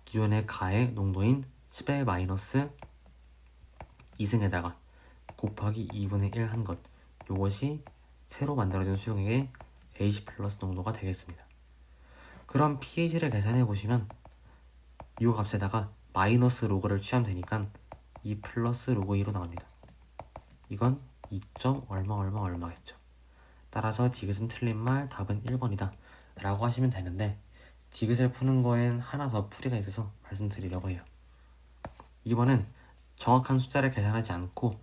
기존의 가의 농도인 10의 마이너스 2승에다가 곱하기 2분의 1 한 것, 이것이 새로 만들어진 수용액의 H 플러스 농도가 되겠습니다. 그럼 pH를 계산해 보시면 이 값에다가 마이너스 로그를 취하면 되니까 2 플러스 로그 2로 나옵니다. 이건 2. 얼마겠죠. 따라서 디귿은 틀린 말, 답은 1번이다 라고 하시면 되는데, 디귿을 푸는 거엔 하나 더 풀이가 있어서 말씀드리려고 해요. 이번엔 정확한 숫자를 계산하지 않고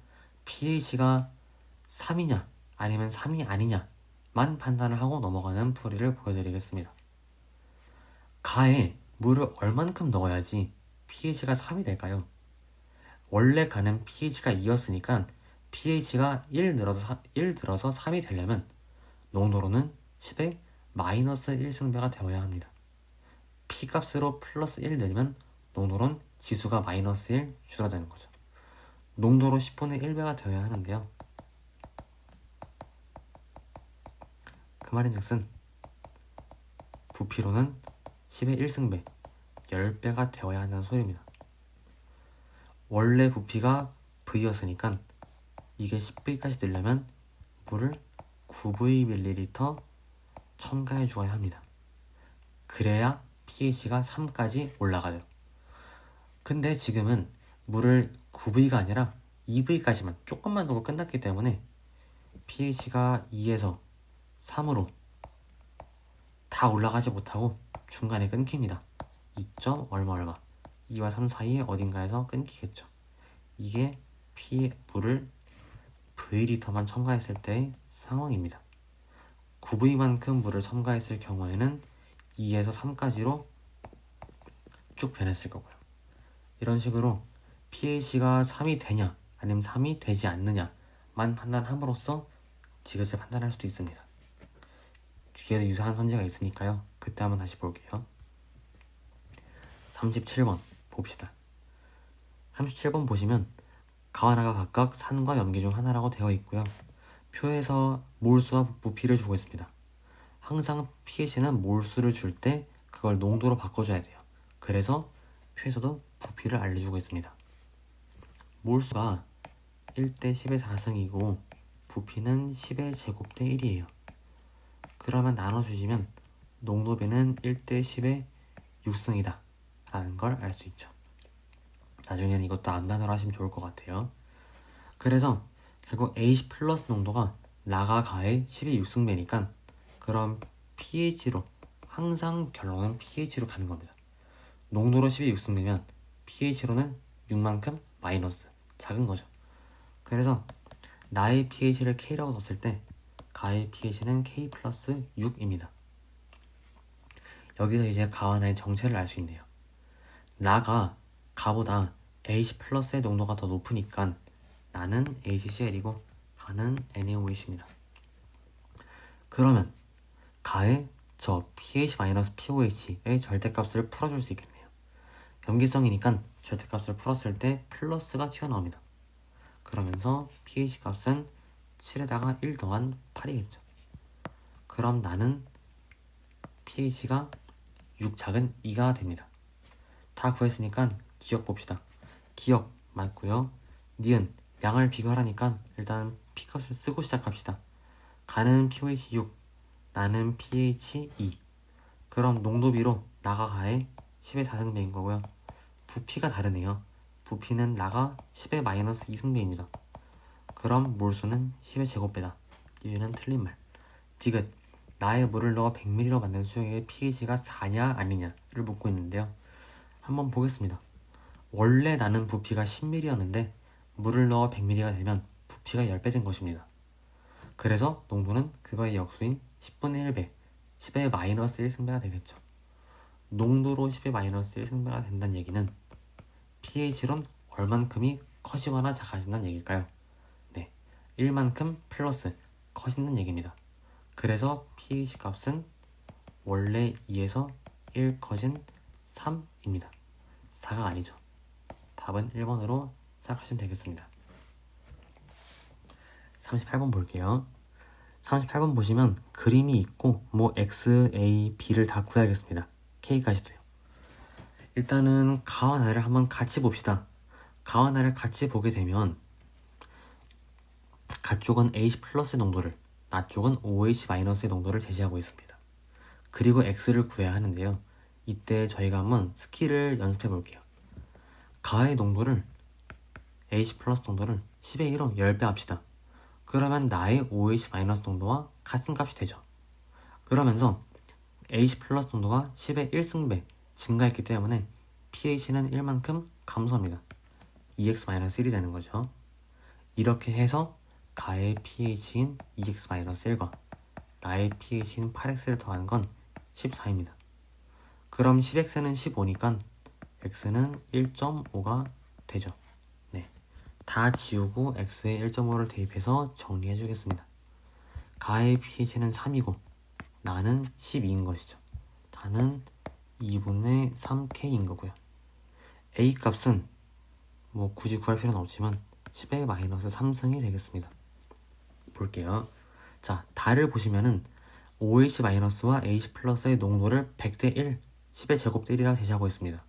pH가 3이냐 아니면 3이 아니냐만 판단을 하고 넘어가는 풀이를 보여드리겠습니다. 가에 물을 얼만큼 넣어야지 pH가 3이 될까요? 원래 가는 pH가 2였으니까 pH가 1 들어서 3이 되려면 농도로는 10의 마이너스 1승배가 되어야 합니다. P값으로 플러스 1 넣으면 농도론 지수가 마이너스 1 줄어드는 거죠. 농도로 10분의 1배가 되어야 하는데요. 그 말인즉슨 부피로는 10의 1승배, 10배가 되어야 한다는 소리입니다. 원래 부피가 V였으니까 이게 10V까지 늘려면 물을 9V ml 첨가해 주어야 합니다. 그래야 pH가 3까지 올라가요. 근데 지금은 물을 9V가 아니라 2V까지만 조금만 넣고 끝났기 때문에 pH가 2에서 3으로 다 올라가지 못하고 중간에 끊깁니다. 2. 얼마 2와 3 사이에 어딘가에서 끊기겠죠. 이게 물을 V리터만 첨가했을 때의 상황입니다. 9V만큼 물을 첨가했을 경우에는 2에서 3까지로 쭉 변했을 거고요. 이런 식으로 pH가 3이 되냐 아니면 3이 되지 않느냐만 판단함으로써 디귿을 판단할 수도 있습니다. 뒤에도 유사한 선지가 있으니까요. 그때 한번 다시 볼게요. 37번 봅시다. 37번 보시면 가와 나가 각각 산과 염기 중 하나라고 되어 있고요. 표에서 몰수와 부피를 주고 있습니다. 항상 pH는 몰수를 줄 때 그걸 농도로 바꿔줘야 돼요. 그래서 표에서도 부피를 알려주고 있습니다. 몰수가 1대 10의 4승이고 부피는 10의 제곱대 1이에요. 그러면 나눠주시면 농도배는 1대 10의 6승이다 라는 걸 알 수 있죠. 나중에는 이것도 암단어로 하시면 좋을 것 같아요. 그래서 결국 H 플러스 농도가 나가 가의 10의 6승배니까 그럼 pH로 항상 결론은 pH로 가는 겁니다. 농도로 10의 6승배면 pH로는 6만큼 마이너스 작은 거죠. 그래서 나의 pH를 K라고 뒀을 때 가의 pH는 K 플러스 6입니다. 여기서 이제 가와 나의 정체를 알 수 있네요. 나가 가보다 H 플러스의 농도가 더 높으니까 나는 HCl이고 가는 NaOH입니다. 그러면 가의 저 pH-pOH의 절대값을 풀어줄 수 있겠네요. 염기성이니까 절대값을 풀었을 때 플러스가 튀어나옵니다. 그러면서 pH 값은 7에다가 1 더한 8이겠죠. 그럼 나는 pH가 6 작은 2가 됩니다. 다 구했으니까 기억 봅시다. 기억 맞고요. 니은 양을 비교하라니까 일단 P값을 쓰고 시작합시다. 가는 pH 6, 나는 pH 2. 그럼 농도비로 나가 가의 10의 4승배인 거고요. 부피가 다르네요. 부피는 나가 10의 마이너스 2승배입니다. 그럼 몰수는 10의 제곱배다. 얘는 틀린 말. 디귿, 나의 물을 넣어 100ml로 만든 수용액의 pH가 4냐 아니냐를 묻고 있는데요. 한번 보겠습니다. 원래 나는 부피가 10ml였는데 물을 넣어 100ml가 되면 부피가 10배 된 것입니다. 그래서 농도는 그거의 역수인 10분의 1배, 10의 마이너스 1승배가 되겠죠. 농도로 10의 마이너스 1승배가 된다는 얘기는 pH론 얼만큼이 커지거나 작아진다는 얘기일까요? 네, 1만큼 플러스 커진다는 얘기입니다. 그래서 pH 값은 원래 2에서 1 커진 3입니다. 4가 아니죠. 답은 1번으로 생각하시면 되겠습니다. 38번 볼게요. 38번 보시면 그림이 있고 뭐 x, a, b를 다 구해야겠습니다. k까지도요. 일단은 가와 나를 한번 같이 봅시다. 가와 나를 같이 보게 되면 가쪽은 AH 플러스의 농도를, 나 쪽은 OH 마이너스의 농도를 제시하고 있습니다. 그리고 x를 구해야 하는데요. 이때 저희가 한번 스킬을 연습해 볼게요. 가의 농도를, AH 플러스 농도를 10의 1로 10배 합시다. 그러면 나의 OH 마이너스 농도와 같은 값이 되죠. 그러면서 AH 플러스 농도가 10의 1승배 증가했기 때문에 pH는 1만큼 감소합니다. 2x-1이 되는 거죠. 이렇게 해서 가의 pH인 2x-1과 나의 pH인 8x를 더하는 건 14입니다. 그럼 10x는 15니까 x는 1.5가 되죠. 네, 다 지우고 x에 1.5를 대입해서 정리해 주겠습니다. 가의 pH는 3이고 나는 12인 것이죠. 다는 2분의 3k인 거고요. a 값은 뭐 굳이 구할 필요는 없지만 10의 마이너스 3승이 되겠습니다. 볼게요. 자, 다를 보시면은 OH 마이너스와 AH 플러스의 농도를 100대 1, 10의 제곱대 1이라 제시하고 있습니다.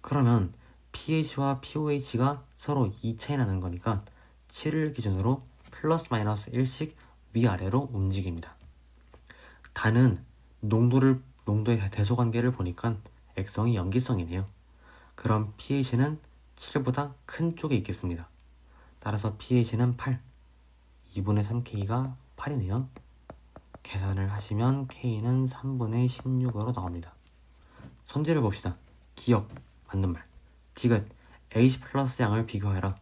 그러면 pH와 pOH가 서로 2 차이 나는 거니까 7을 기준으로 플러스 마이너스 1씩 위아래로 움직입니다. 다는 농도의 대소관계를 보니까 액성이 염기성이네요. 그럼 pH는 7보다 큰 쪽에 있겠습니다. 따라서 pH는 8, 2분의 3k가 8이네요. 계산을 하시면 k는 3분의 16으로 나옵니다. 선지를 봅시다. 기억, 맞는 말. 디귿, H 플러스 양을 비교하라.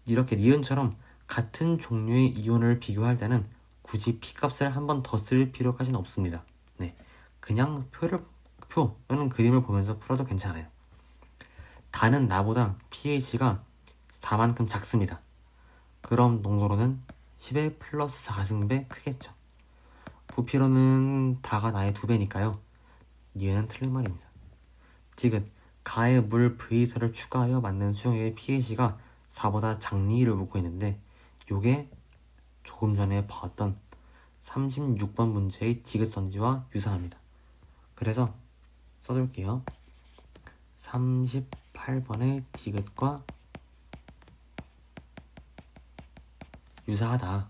이렇게 니은처럼 같은 종류의 이온을 비교할 때는 굳이 P값을 한 번 더 쓸 필요까지는 없습니다. 네, 그냥 표는 그림을 보면서 풀어도 괜찮아요. 다는 나보다 pH가 4만큼 작습니다. 그럼 농도로는 10의 플러스 4승배 크겠죠. 부피로는 다가 나의 2배니까요. 얘는 틀린 말입니다. 디귿, 가에 물 V리터를 추가하여 만든 수용액의 pH가 4보다 작니를 묻고 있는데 요게 조금 전에 봤던 36번 문제의 디귿 선지와 유사합니다. 그래서 써둘게요. 38번의 디귿과 유사하다.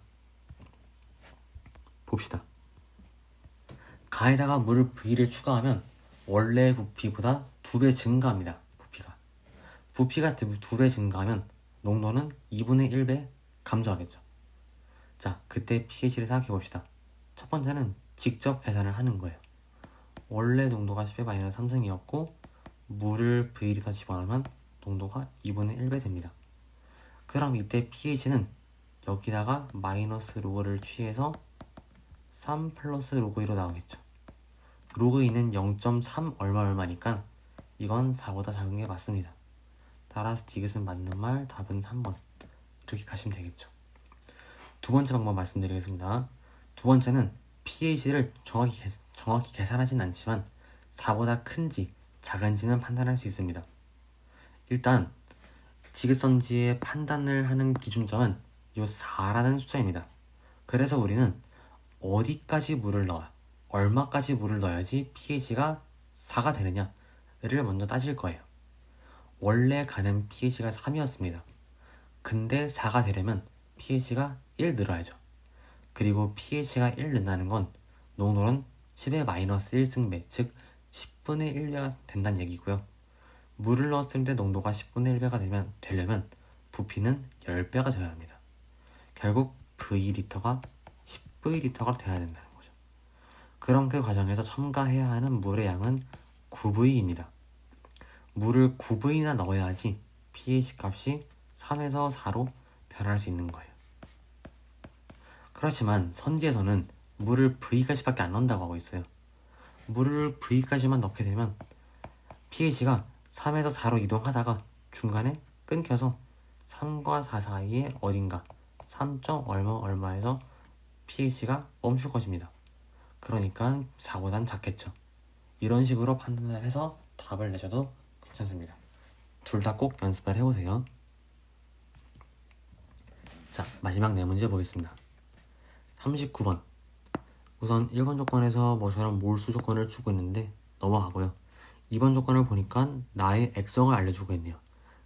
봅시다. 가에다가 물을 V를 추가하면 원래 부피보다 2배 증가합니다. 부피가 2배 증가하면 농도는 2분의 1배 감소하겠죠. 자, 그때 pH를 생각해 봅시다. 첫 번째는 직접 계산을 하는 거예요. 원래 농도가 10의 마이너스 3승이었고 물을 V리터 집어넣으면 농도가 2분의 1배 됩니다. 그럼 이때 pH는 여기다가 마이너스 로그를 취해서 3 플러스 로그 2로 나오겠죠. 로그 2는 0.3 얼마니까 이건 4보다 작은 게 맞습니다. 따라서 디귿은 맞는 말, 답은 3번. 이렇게 가시면 되겠죠. 두 번째 방법 말씀드리겠습니다. 두 번째는 pH를 정확히 계산하진 않지만 4보다 큰지 작은지는 판단할 수 있습니다. 일단 디귿선지의 판단을 하는 기준점은 이 4라는 숫자입니다. 그래서 우리는 어디까지 물을 넣어야, 얼마까지 물을 넣어야지 pH가 4가 되느냐를 먼저 따질 거예요. 원래 가는 pH가 3이었습니다. 근데 4가 되려면 pH가 1 늘어야죠. 그리고 pH가 1 는다는 건 농도는 10의 마이너스 1승배, 즉 10분의 1배가 된다는 얘기고요. 물을 넣었을 때 농도가 10분의 1배가 되려면 부피는 10배가 되어야 합니다. 결국 V리터가 10V리터가 되어야 된다는 거죠. 그럼 그 과정에서 첨가해야 하는 물의 양은 9V입니다. 물을 9V나 넣어야지 pH 값이 3에서 4로 변할 수 있는 거예요. 그렇지만 선지에서는 물을 V까지밖에 안 넣는다고 하고 있어요. 물을 V까지만 넣게 되면 pH가 3에서 4로 이동하다가 중간에 끊겨서 3과 4 사이에 어딘가 3. 얼마에서 pH가 멈출 것입니다. 그러니까 4보단 작겠죠. 이런 식으로 판단을 해서 답을 내셔도 괜찮습니다. 둘 다 꼭 연습을 해보세요. 자, 마지막 네 문제 보겠습니다. 39번. 우선 1번 조건에서 뭐처럼 몰수 조건을 주고 있는데 넘어가고요. 2번 조건을 보니까 나의 액성을 알려주고 있네요.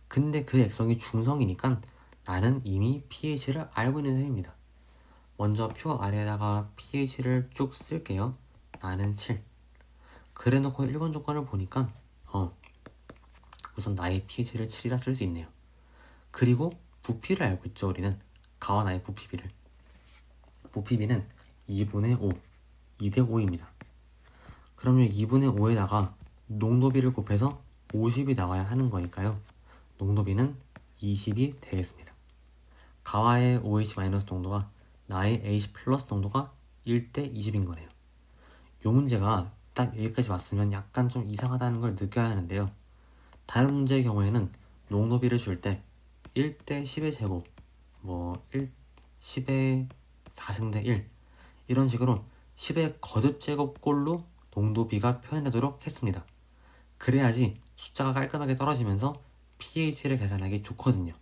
근데 그 액성이 중성이니까 나는 이미 pH를 알고 있는 셈입니다. 먼저 표 아래에다가 pH를 쭉 쓸게요. 나는 7. 그래놓고 1번 조건을 보니까 우선 나의 pH를 7이라 쓸 수 있네요. 그리고 부피를 알고 있죠. 우리는 가와 나의 부피비를. 부피비는 2분의 5, 2대 5입니다. 그러면 2분의 5에다가 농도비를 곱해서 50이 나와야 하는 거니까요. 농도비는 20이 되겠습니다. 가와의 OH- 농도가 나의 AH 플러스 농도가 1대 20인 거네요. 이 문제가 딱 여기까지 왔으면 약간 좀 이상하다는 걸 느껴야 하는데요. 다른 문제의 경우에는 농도비를 줄 때 1대 10의 제곱, 10의 4승 대 1 이런 식으로 10의 거듭제곱꼴로 농도비가 표현되도록 했습니다. 그래야지 숫자가 깔끔하게 떨어지면서 pH를 계산하기 좋거든요.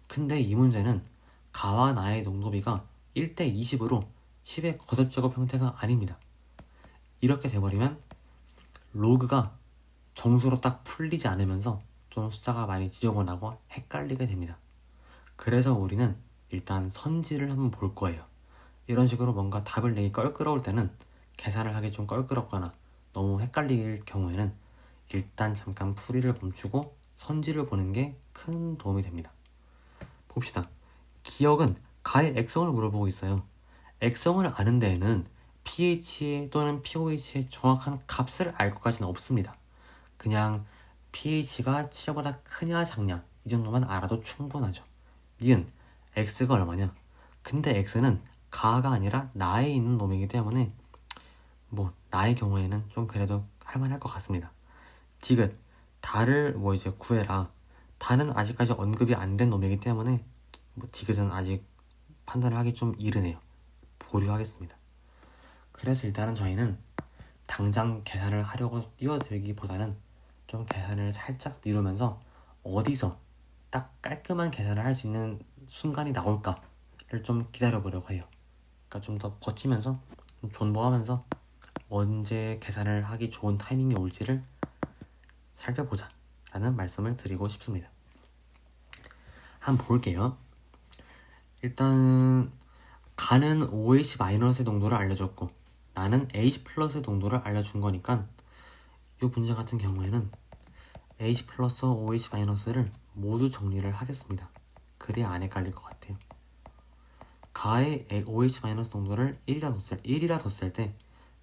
근데 이 문제는 가와 나의 농도비가 1대 20으로 10의 거듭제곱 형태가 아닙니다. 이렇게 돼버리면 로그가 정수로 딱 풀리지 않으면서 좀 숫자가 많이 지저분하고 헷갈리게 됩니다. 그래서 우리는 일단 선지를 한번 볼 거예요. 이런 식으로 뭔가 답을 내기 껄끄러울 때는 계산을 하기 좀 껄끄럽거나 너무 헷갈릴 경우에는 일단 잠깐 풀이를 멈추고 선지를 보는 게 큰 도움이 됩니다. 봅시다. 기억은 가의 액성을 물어보고 있어요. 액성을 아는 데에는 pH 또는 pOH의 정확한 값을 알 것까지는 없습니다. 그냥 pH가 7보다 크냐 작냐 이 정도만 알아도 충분하죠. 니은 x가 얼마냐? 근데 x는 가가 아니라 나에 있는 놈이기 때문에 나의 경우에는 좀 그래도 할만할 것 같습니다. 디귿 다를 이제 구해라. 다는 아직까지 언급이 안 된 놈이기 때문에 디귿은 아직 판단을 하기 좀 이르네요. 보류하겠습니다. 그래서 일단은 저희는 당장 계산을 하려고 뛰어들기보다는 좀 계산을 살짝 미루면서 어디서 딱 깔끔한 계산을 할 수 있는 순간이 나올까를 좀 기다려보려고 해요. 그러니까 좀 더 버티면서 좀 존버하면서 언제 계산을 하기 좋은 타이밍이 올지를 살펴보자 라는 말씀을 드리고 싶습니다. 한번 볼게요. 일단 가는 OH-의 농도를 알려줬고 나는 H 플러스의 농도를 알려준 거니까 이 문제 같은 경우에는 H 플러스 OH-를 모두 정리를 하겠습니다. 그래야 안 헷갈릴 것 같아요. 가의 OH- 농도를 1이라 뒀을 때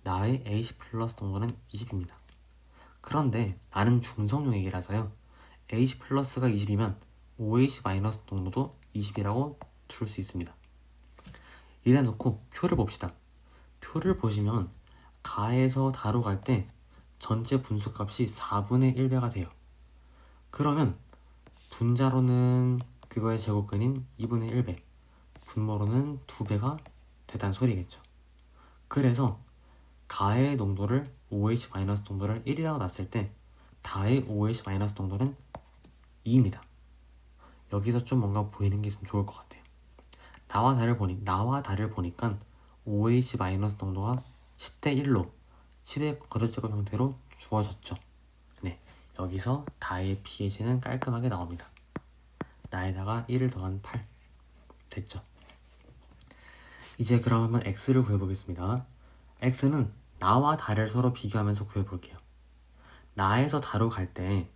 나의 H 플러스 농도는 20입니다. 그런데 나는 중성용액이라서요. H 플러스가 20이면 OH- 농도도 20이라고 둘 수 있습니다. 이래 놓고 표를 봅시다. 표를 보시면 가에서 다로 갈 때 전체 분수값이 4분의 1배가 돼요. 그러면 분자로는 그거의 제곱근인 2분의 1배, 분모로는 2배가 되단 소리겠죠. 그래서 가의 농도를 OH- 농도를 1이라고 놨을 때 다의 OH- 농도는 2입니다. 여기서 좀 뭔가 보이는 게 있으면 좋을 것 같아요. 나와 달을 보니까 OH- 농도가 10대 1로 10의 거듭제곱 형태로 주어졌죠. 네, 여기서 다의 pH는 깔끔하게 나옵니다. 나에다가 1을 더한 8 됐죠. 이제 그럼 한번 x를 구해보겠습니다. x는 나와 달을 서로 비교하면서 구해볼게요. 나에서 다로 갈 때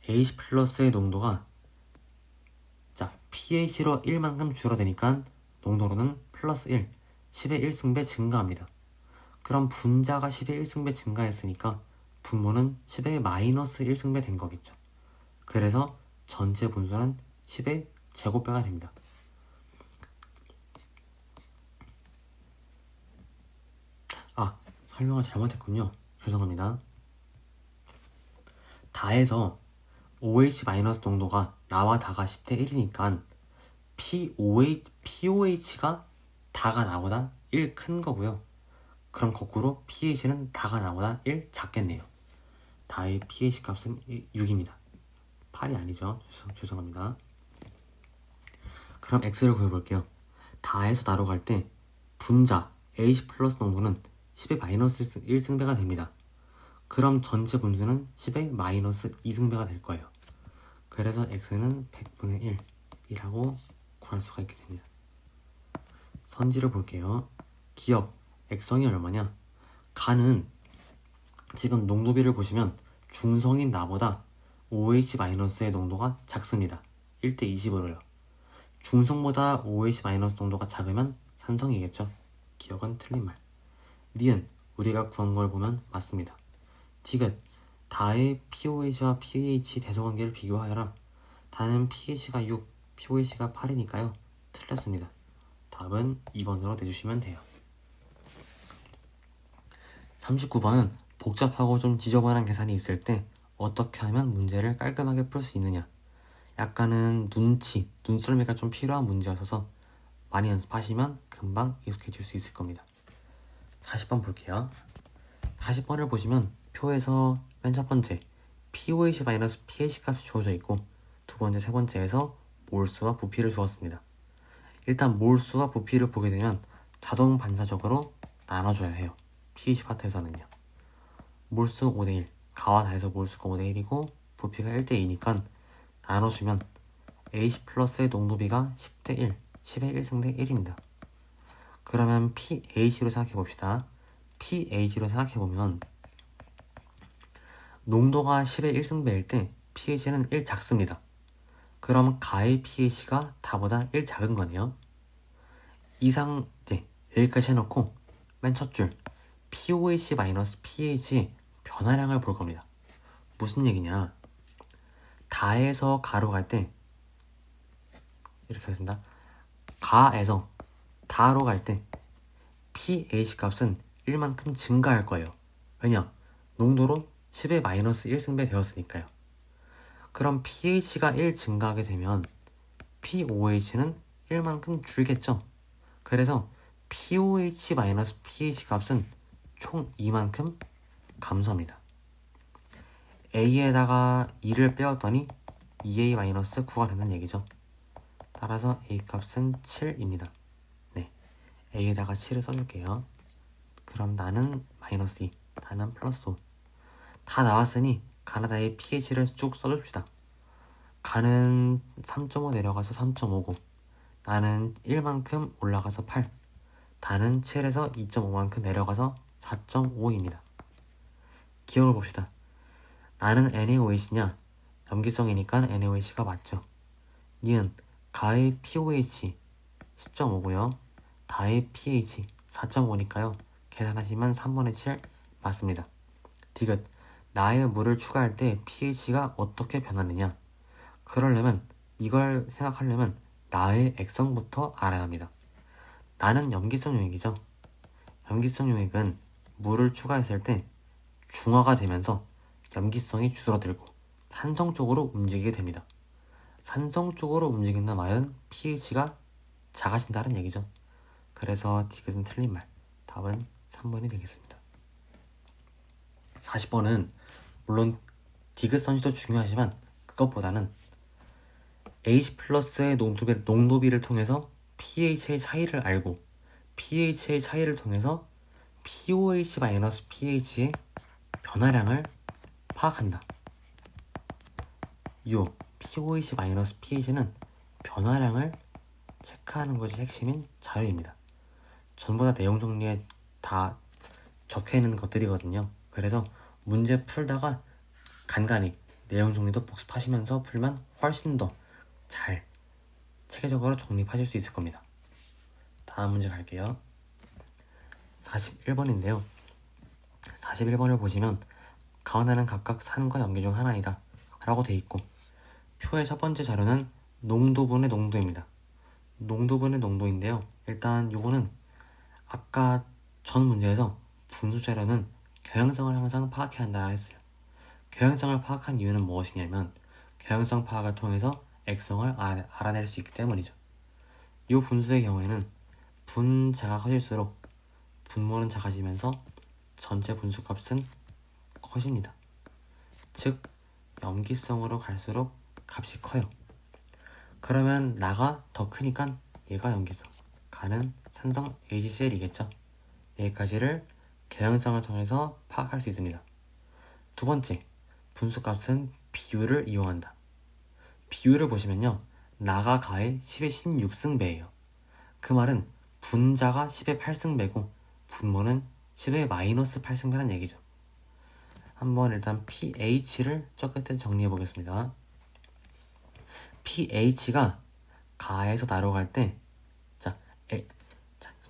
H 플러스의 농도가 pH로 1만큼 줄어드니까 농도로는 플러스 1, 10의 1승배 증가합니다. 그럼 분자가 10의 1승배 증가했으니까 분모는 10의 마이너스 1승배 된 거겠죠. 그래서 전체 분수는 10의 제곱배가 됩니다. 설명을 잘못했군요. 죄송합니다. 다해서 OH 마이너스 농도가 나와 다가 10대 1이니까 POH가 다가 나보다 1 큰 거고요. 그럼 거꾸로 pH는 다가 나보다 1 작겠네요. 다의 pH 값은 6입니다. 8이 아니죠. 죄송합니다. 그럼 x를 구해볼게요. 다에서 나로 갈 때 분자 AH 플러스 농도는 10의 마이너스 1승배가 됩니다. 그럼 전체 분수는 10의 마이너스 2승배가 될 거예요. 그래서 x는 100분의 1이라고 구할 수가 있게 됩니다. 선지를 볼게요. 기억 액성이 얼마냐? 가는 지금 농도비를 보시면 중성인 나보다 OH-의 농도가 작습니다. 1대 20으로요. 중성보다 OH- 농도가 작으면 산성이겠죠. 기억은 틀린 말. 니은 우리가 구한 걸 보면 맞습니다. 디귿 다의 POH와 pH 대소관계를 비교하여라. 다는 pH가 6, pOH가 8이니까요. 틀렸습니다. 답은 2번으로 내주시면 돼요. 39번은 복잡하고 좀 지저분한 계산이 있을 때 어떻게 하면 문제를 깔끔하게 풀 수 있느냐. 약간은 눈썰미가 좀 필요한 문제여서 많이 연습하시면 금방 익숙해질 수 있을 겁니다. 40번 볼게요. 40번을 보시면 표에서 맨 첫 번째 POH-pH 값이 주어져 있고 두 번째, 세 번째에서 몰수와 부피를 주었습니다. 일단 몰수와 부피를 보게 되면 자동 반사적으로 나눠줘야 해요. pH 파트에서는요. 몰수 5대1, 가와 다해서 몰수가 5대1이고 부피가 1대2니까 나눠주면 AH 플러스의 농도비가 10대1, 10의 1승 대 1입니다. 그러면 pH로 생각해봅시다. pH로 생각해보면 농도가 10의 1승배일 때 pH는 1 작습니다. 그럼 가의 pH가 다보다 1 작은 거네요. 여기까지 해놓고 맨 첫 줄 POH-pH의 변화량을 볼 겁니다. 무슨 얘기냐? 다에서 가로 갈 때 이렇게 하겠습니다. 가에서 다로 갈 때 pH 값은 1만큼 증가할 거예요. 왜냐? 농도로 10의 마이너스 1승배 되었으니까요. 그럼 pH가 1 증가하게 되면 POH는 1만큼 줄겠죠. 그래서 POH-pH 값은 총 2만큼 감소합니다. A에다가 2를 빼었더니 2A-9가 된다는 얘기죠. 따라서 A 값은 7입니다. 네, A에다가 7을 써줄게요. 그럼 나는 마이너스 2, 나는 플러스 5. 다 나왔으니 가나다의 pH를 쭉 써줍시다. 가는 3.5 내려가서 3.5고 나는 1만큼 올라가서 8, 다는 7에서 2.5만큼 내려가서 4.5입니다. 기억을 봅시다. 나는 NaOH냐? 염기성이니까 NaOH가 맞죠. 니은 가의 POH 10.5고요. 다의 pH 4.5니까요. 계산하시면 3분의 7 맞습니다. 디귿 나의 물을 추가할 때 pH가 어떻게 변하느냐? 그러려면 이걸 생각하려면 나의 액성부터 알아야 합니다. 나는 염기성 용액이죠. 염기성 용액은 물을 추가했을 때 중화가 되면서 염기성이 줄어들고 산성 쪽으로 움직이게 됩니다. 산성 쪽으로 움직인다는 말은 pH가 작아진다는 얘기죠. 그래서 디귿은 틀린 말. 답은 3번이 되겠습니다. 40번은 물론 디귿 선지도 중요하지만 그것보다는 H 플러스의 농도비를 통해서 pH의 차이를 알고 pH의 차이를 통해서 POH-pH의 변화량을 파악한다. 이 POH-pH는 변화량을 체크하는 것이 핵심인 자료입니다. 전부 다 내용 정리에 다 적혀있는 것들이거든요. 그래서 문제 풀다가 간간히 내용 정리도 복습하시면서 풀면 훨씬 더 잘 체계적으로 정립하실 수 있을 겁니다. 다음 문제 갈게요. 41번인데요. 41번을 보시면 가은하는 각각 산과 염기 중 하나이다 라고 돼 있고, 표의 첫 번째 자료는 농도분의 농도입니다. 농도분의 농도인데요. 일단 요거는 아까 전 문제에서 분수 자료는 경향성을 항상 파악해야 한다 했어요. 경향성을 파악한 이유는 무엇이냐면 경향성 파악을 통해서 액성을 알아낼 수 있기 때문이죠. 이 분수의 경우에는 분자가 커질수록 분모는 작아지면서 전체 분수값은 커집니다. 즉 염기성으로 갈수록 값이 커요. 그러면 나가 더 크니까 얘가 염기성, 가는 산성 HCl이겠죠. 여기까지를 경향성을 통해서 파악할 수 있습니다. 두 번째, 분수값은 비율을 이용한다. 비율을 보시면요, 나가 가의 10의 16승배예요. 그 말은 분자가 10의 8승배고 분모는 10의 마이너스 8승배란 얘기죠. 한번 일단 pH를 저 끝에 정리해 보겠습니다. pH가 가에서 나로 갈 때, 자,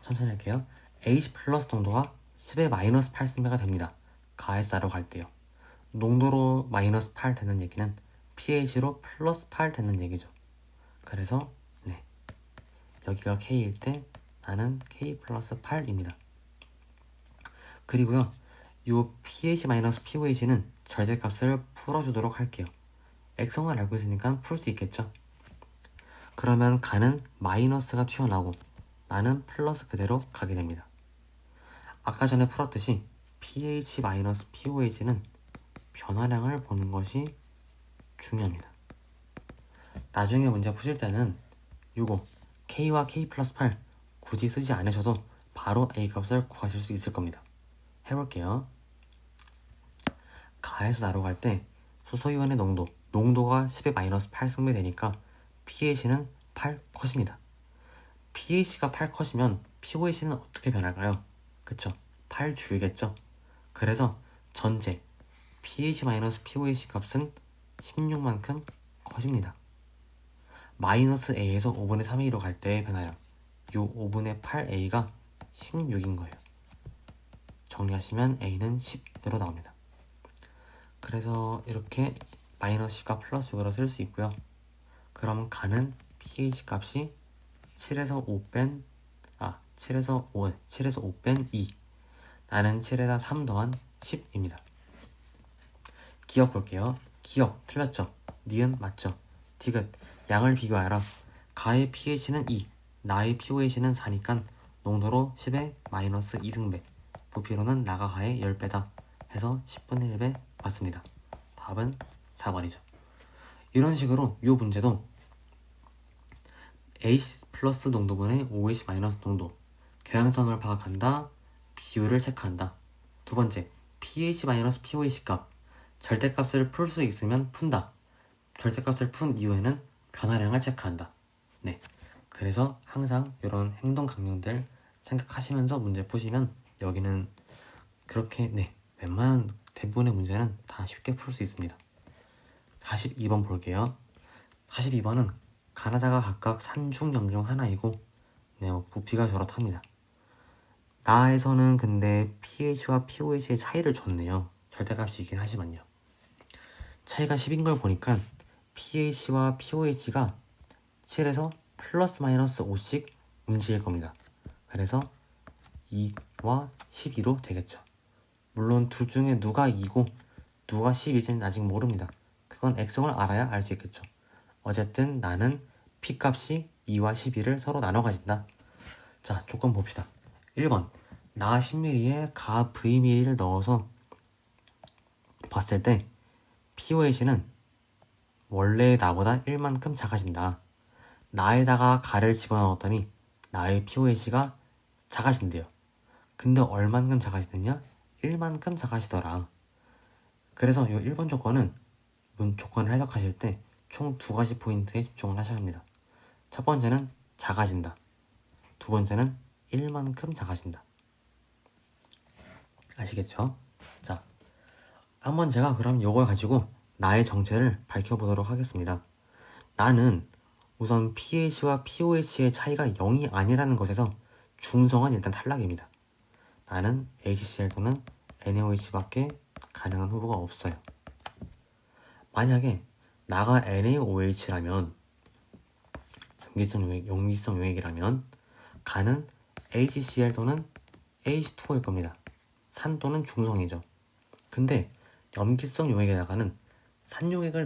천천히 할게요. H 플러스 농도가 10의 마이너스 8승배가 됩니다. 가에서 나로 갈 때요. 농도로 마이너스 8 되는 얘기는 pH로 플러스 8 되는 얘기죠. 그래서 네, 여기가 K일 때 나는 K 플러스 8입니다. 그리고요, 이 pH-pOH는 절대값을 풀어주도록 할게요. 액성을 알고 있으니까 풀 수 있겠죠. 그러면 가는 마이너스가 튀어나오고 나는 플러스 그대로 가게 됩니다. 아까 전에 풀었듯이 pH-pOH는 변화량을 보는 것이 중요합니다. 나중에 문제 푸실 때는 요거 K와 K 플러스 8 굳이 쓰지 않으셔도 바로 A 값을 구하실 수 있을 겁니다. 해볼게요. 가에서 나로 갈 때 수소이온의 농도가 10의 마이너스 8승배 되니까 pH는 8 컷입니다. pH가 8 컷이면 pOH는 어떻게 변할까요? 그쵸? 8 줄겠죠? 그래서 전체 pH-pOH 값은 16만큼 컷입니다. 마이너스 A에서 5분의 3A로 갈 때의 변화량, 요 5분의 8A가 16인 거예요. 정리하시면 A는 10으로 나옵니다. 그래서 이렇게 마이너스 10과 플러스 6으로 쓸 수 있고요. 그럼 가는 pH 값이 7에서 5 뺀 2, 나는 7에다 3 더한 10입니다. 기억 볼게요. 기억 틀렸죠? 니은 맞죠? 디귿 양을 비교하라. 가의 pH는 2, 나의 pOH는 4니까 농도로 10의 마이너스 2승배, 부피로는 나가 가의 10배다 해서 10분의 1배 맞습니다. 답은 4번이죠. 이런 식으로 이 문제도 H 플러스 농도분의 OH 마이너스 농도, 경향성을 파악한다, 비율을 체크한다. 두 번째, pH 마이너스 pOH 값, 절대값을 풀 수 있으면 푼다. 절대값을 푼 이후에는 변화량을 체크한다. 네, 그래서 항상 이런 행동 강령들 생각하시면서 문제 푸시면 여기는 그렇게 웬만한 대부분의 문제는 다 쉽게 풀 수 있습니다. 42번 볼게요. 42번은 가나다가 각각 산 중 염 중 하나이고 부피가 저렇답니다. 나에서는 근데 pH와 pOH의 차이를 줬네요. 절대값이긴 하지만요. 차이가 10인 걸 보니까 pH와 pOH가 7에서 플러스 마이너스 5씩 움직일 겁니다. 그래서 2와 12로 되겠죠. 물론 둘 중에 누가 2고 누가 10일지는 아직 모릅니다. 그건 액성을 알아야 알 수 있겠죠. 어쨌든 나는 P값이 2와 12를 서로 나눠 가진다. 자, 조건 봅시다. 1번, 나 10ml에 가 Vml을 넣어서 봤을 때 pOH는 원래의 나보다 1만큼 작아진다. 나에다가 가를 집어넣었더니 나의 pOH가 작아진대요. 근데 얼만큼 작아지느냐? 1만큼 작아지더라. 그래서 이 1번 조건은 조건을 해석하실 때 총 두 가지 포인트에 집중을 하셔야 합니다. 첫 번째는 작아진다. 두 번째는 1만큼 작아진다. 아시겠죠? 자, 한번 제가 그럼 이걸 가지고 나의 정체를 밝혀보도록 하겠습니다. 나는 우선 pH와 pOH의 차이가 0이 아니라는 것에서 중성은 일단 탈락입니다. 나는 HCl 또는 NaOH밖에 가능한 후보가 없어요. 만약에 나가 NaOH라면 염기성 용액이라면 가는 HCl 또는 H2O일 겁니다. 산 또는 중성이죠. 근데 염기성 용액에다가는 산용액을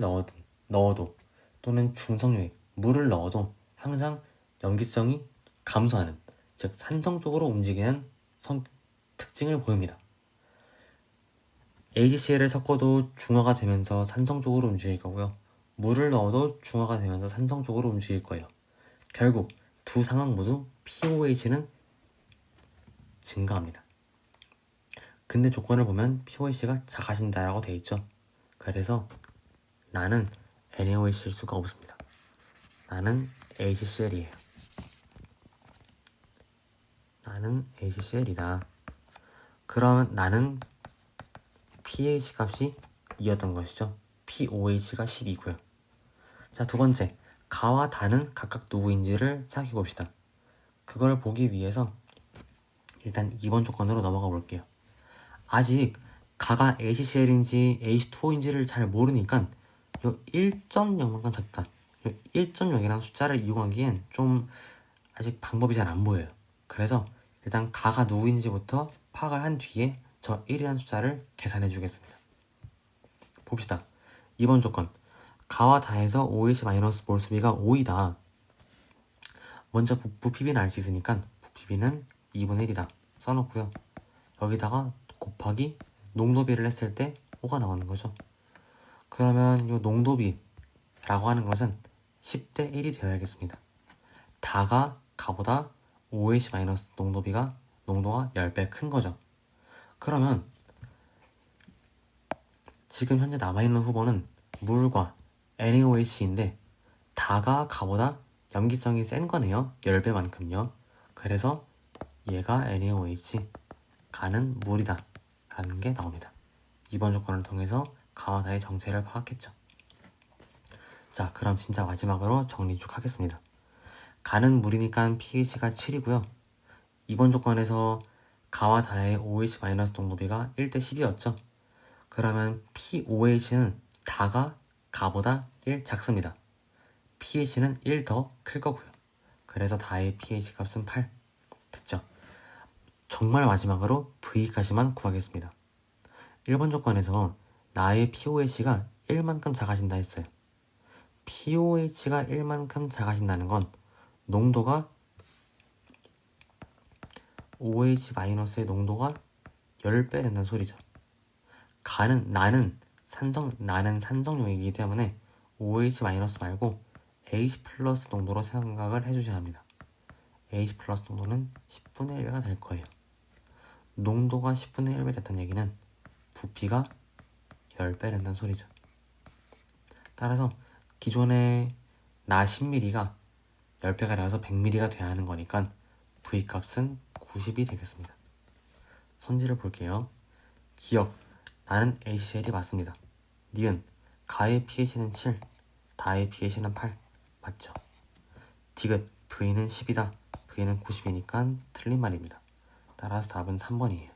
넣어도 또는 중성용액, 물을 넣어도 항상 염기성이 감소하는, 즉 산성 쪽으로 움직이는 특징을 보입니다. HCl을 섞어도 중화가 되면서 산성 쪽으로 움직일 거고요. 물을 넣어도 중화가 되면서 산성 쪽으로 움직일 거예요. 결국 두 상황 모두 pOH는 증가합니다. 근데 조건을 보면 pOH가 작아진다라고 되어 있죠. 그래서 나는 NaOH일 수가 없습니다. 나는 HCl이에요. 나는 HCl이다. 그러면 나는 pH 값이 2였던 것이죠. pOH가 12고요. 자, 두 번째, 가와 다는 각각 누구인지를 생각해 봅시다. 그걸 보기 위해서 일단 2번 조건으로 넘어가 볼게요. 아직 가가 HCl인지 H2O인지를 잘 모르니까 요 1.0만큼 작다. 요 1.0이라는 숫자를 이용하기엔 좀 아직 방법이 잘 안 보여요. 그래서 일단 가가 누구인지부터 파악을 한 뒤에 저 1이라는 숫자를 계산해 주겠습니다. 봅시다. 2번 조건. 가와 다해서 OH- 몰수비가 5이다. 먼저 부피비는 알 수 있으니까 부피비는 2분의 1이다. 써놓고요. 여기다가 곱하기 농도비를 했을 때 5가 나오는 거죠. 그러면 이 농도비라고 하는 것은 10대 1이 되어야겠습니다. 다가 가보다 OH- 농도가 10배 큰 거죠. 그러면 지금 현재 남아있는 후보는 물과 NaOH인데 다가 가보다 염기성이 센 거네요. 10배만큼요. 그래서 얘가 NaOH, 가는 물이다 라는 게 나옵니다. 2번 조건을 통해서 가와 다의 정체를 파악했죠. 자, 그럼 진짜 마지막으로 정리 쭉 하겠습니다. 가는 물이니까 pH가 7이고요. 2번 조건에서 가와 다의 OH- 농도비가 1대 10이었죠. 그러면 pOH는 다가 가보다 1 작습니다. pH는 1 더 클 거고요. 그래서 다의 pH 값은 8 됐죠. 정말 마지막으로 V까지만 구하겠습니다. 1번 조건에서 나의 pOH가 1만큼 작아진다 했어요. pOH가 1만큼 작아진다는 건 농도가 OH-의 농도가 10배 된다는 소리죠. 나는 산성용이기 때문에 OH- 말고 H 플러스 농도로 생각을 해주셔야 합니다. H 플러스 농도는 10분의 1가 될 거예요. 농도가 10분의 1배 됐다는 얘기는 부피가 10배 된다는 소리죠. 따라서 기존의 나 10mm가 10배가 되어서 100mm가 돼야 하는 거니까 V값은 90이 되겠습니다. 선지를 볼게요. 기억, 나는 HCl이 맞습니다. 니은, 가의 pH는 7, 다의 pH는 8 맞죠? 디귿, V는 10이다. V는 90이니까 틀린 말입니다. 따라서 답은 3번이에요.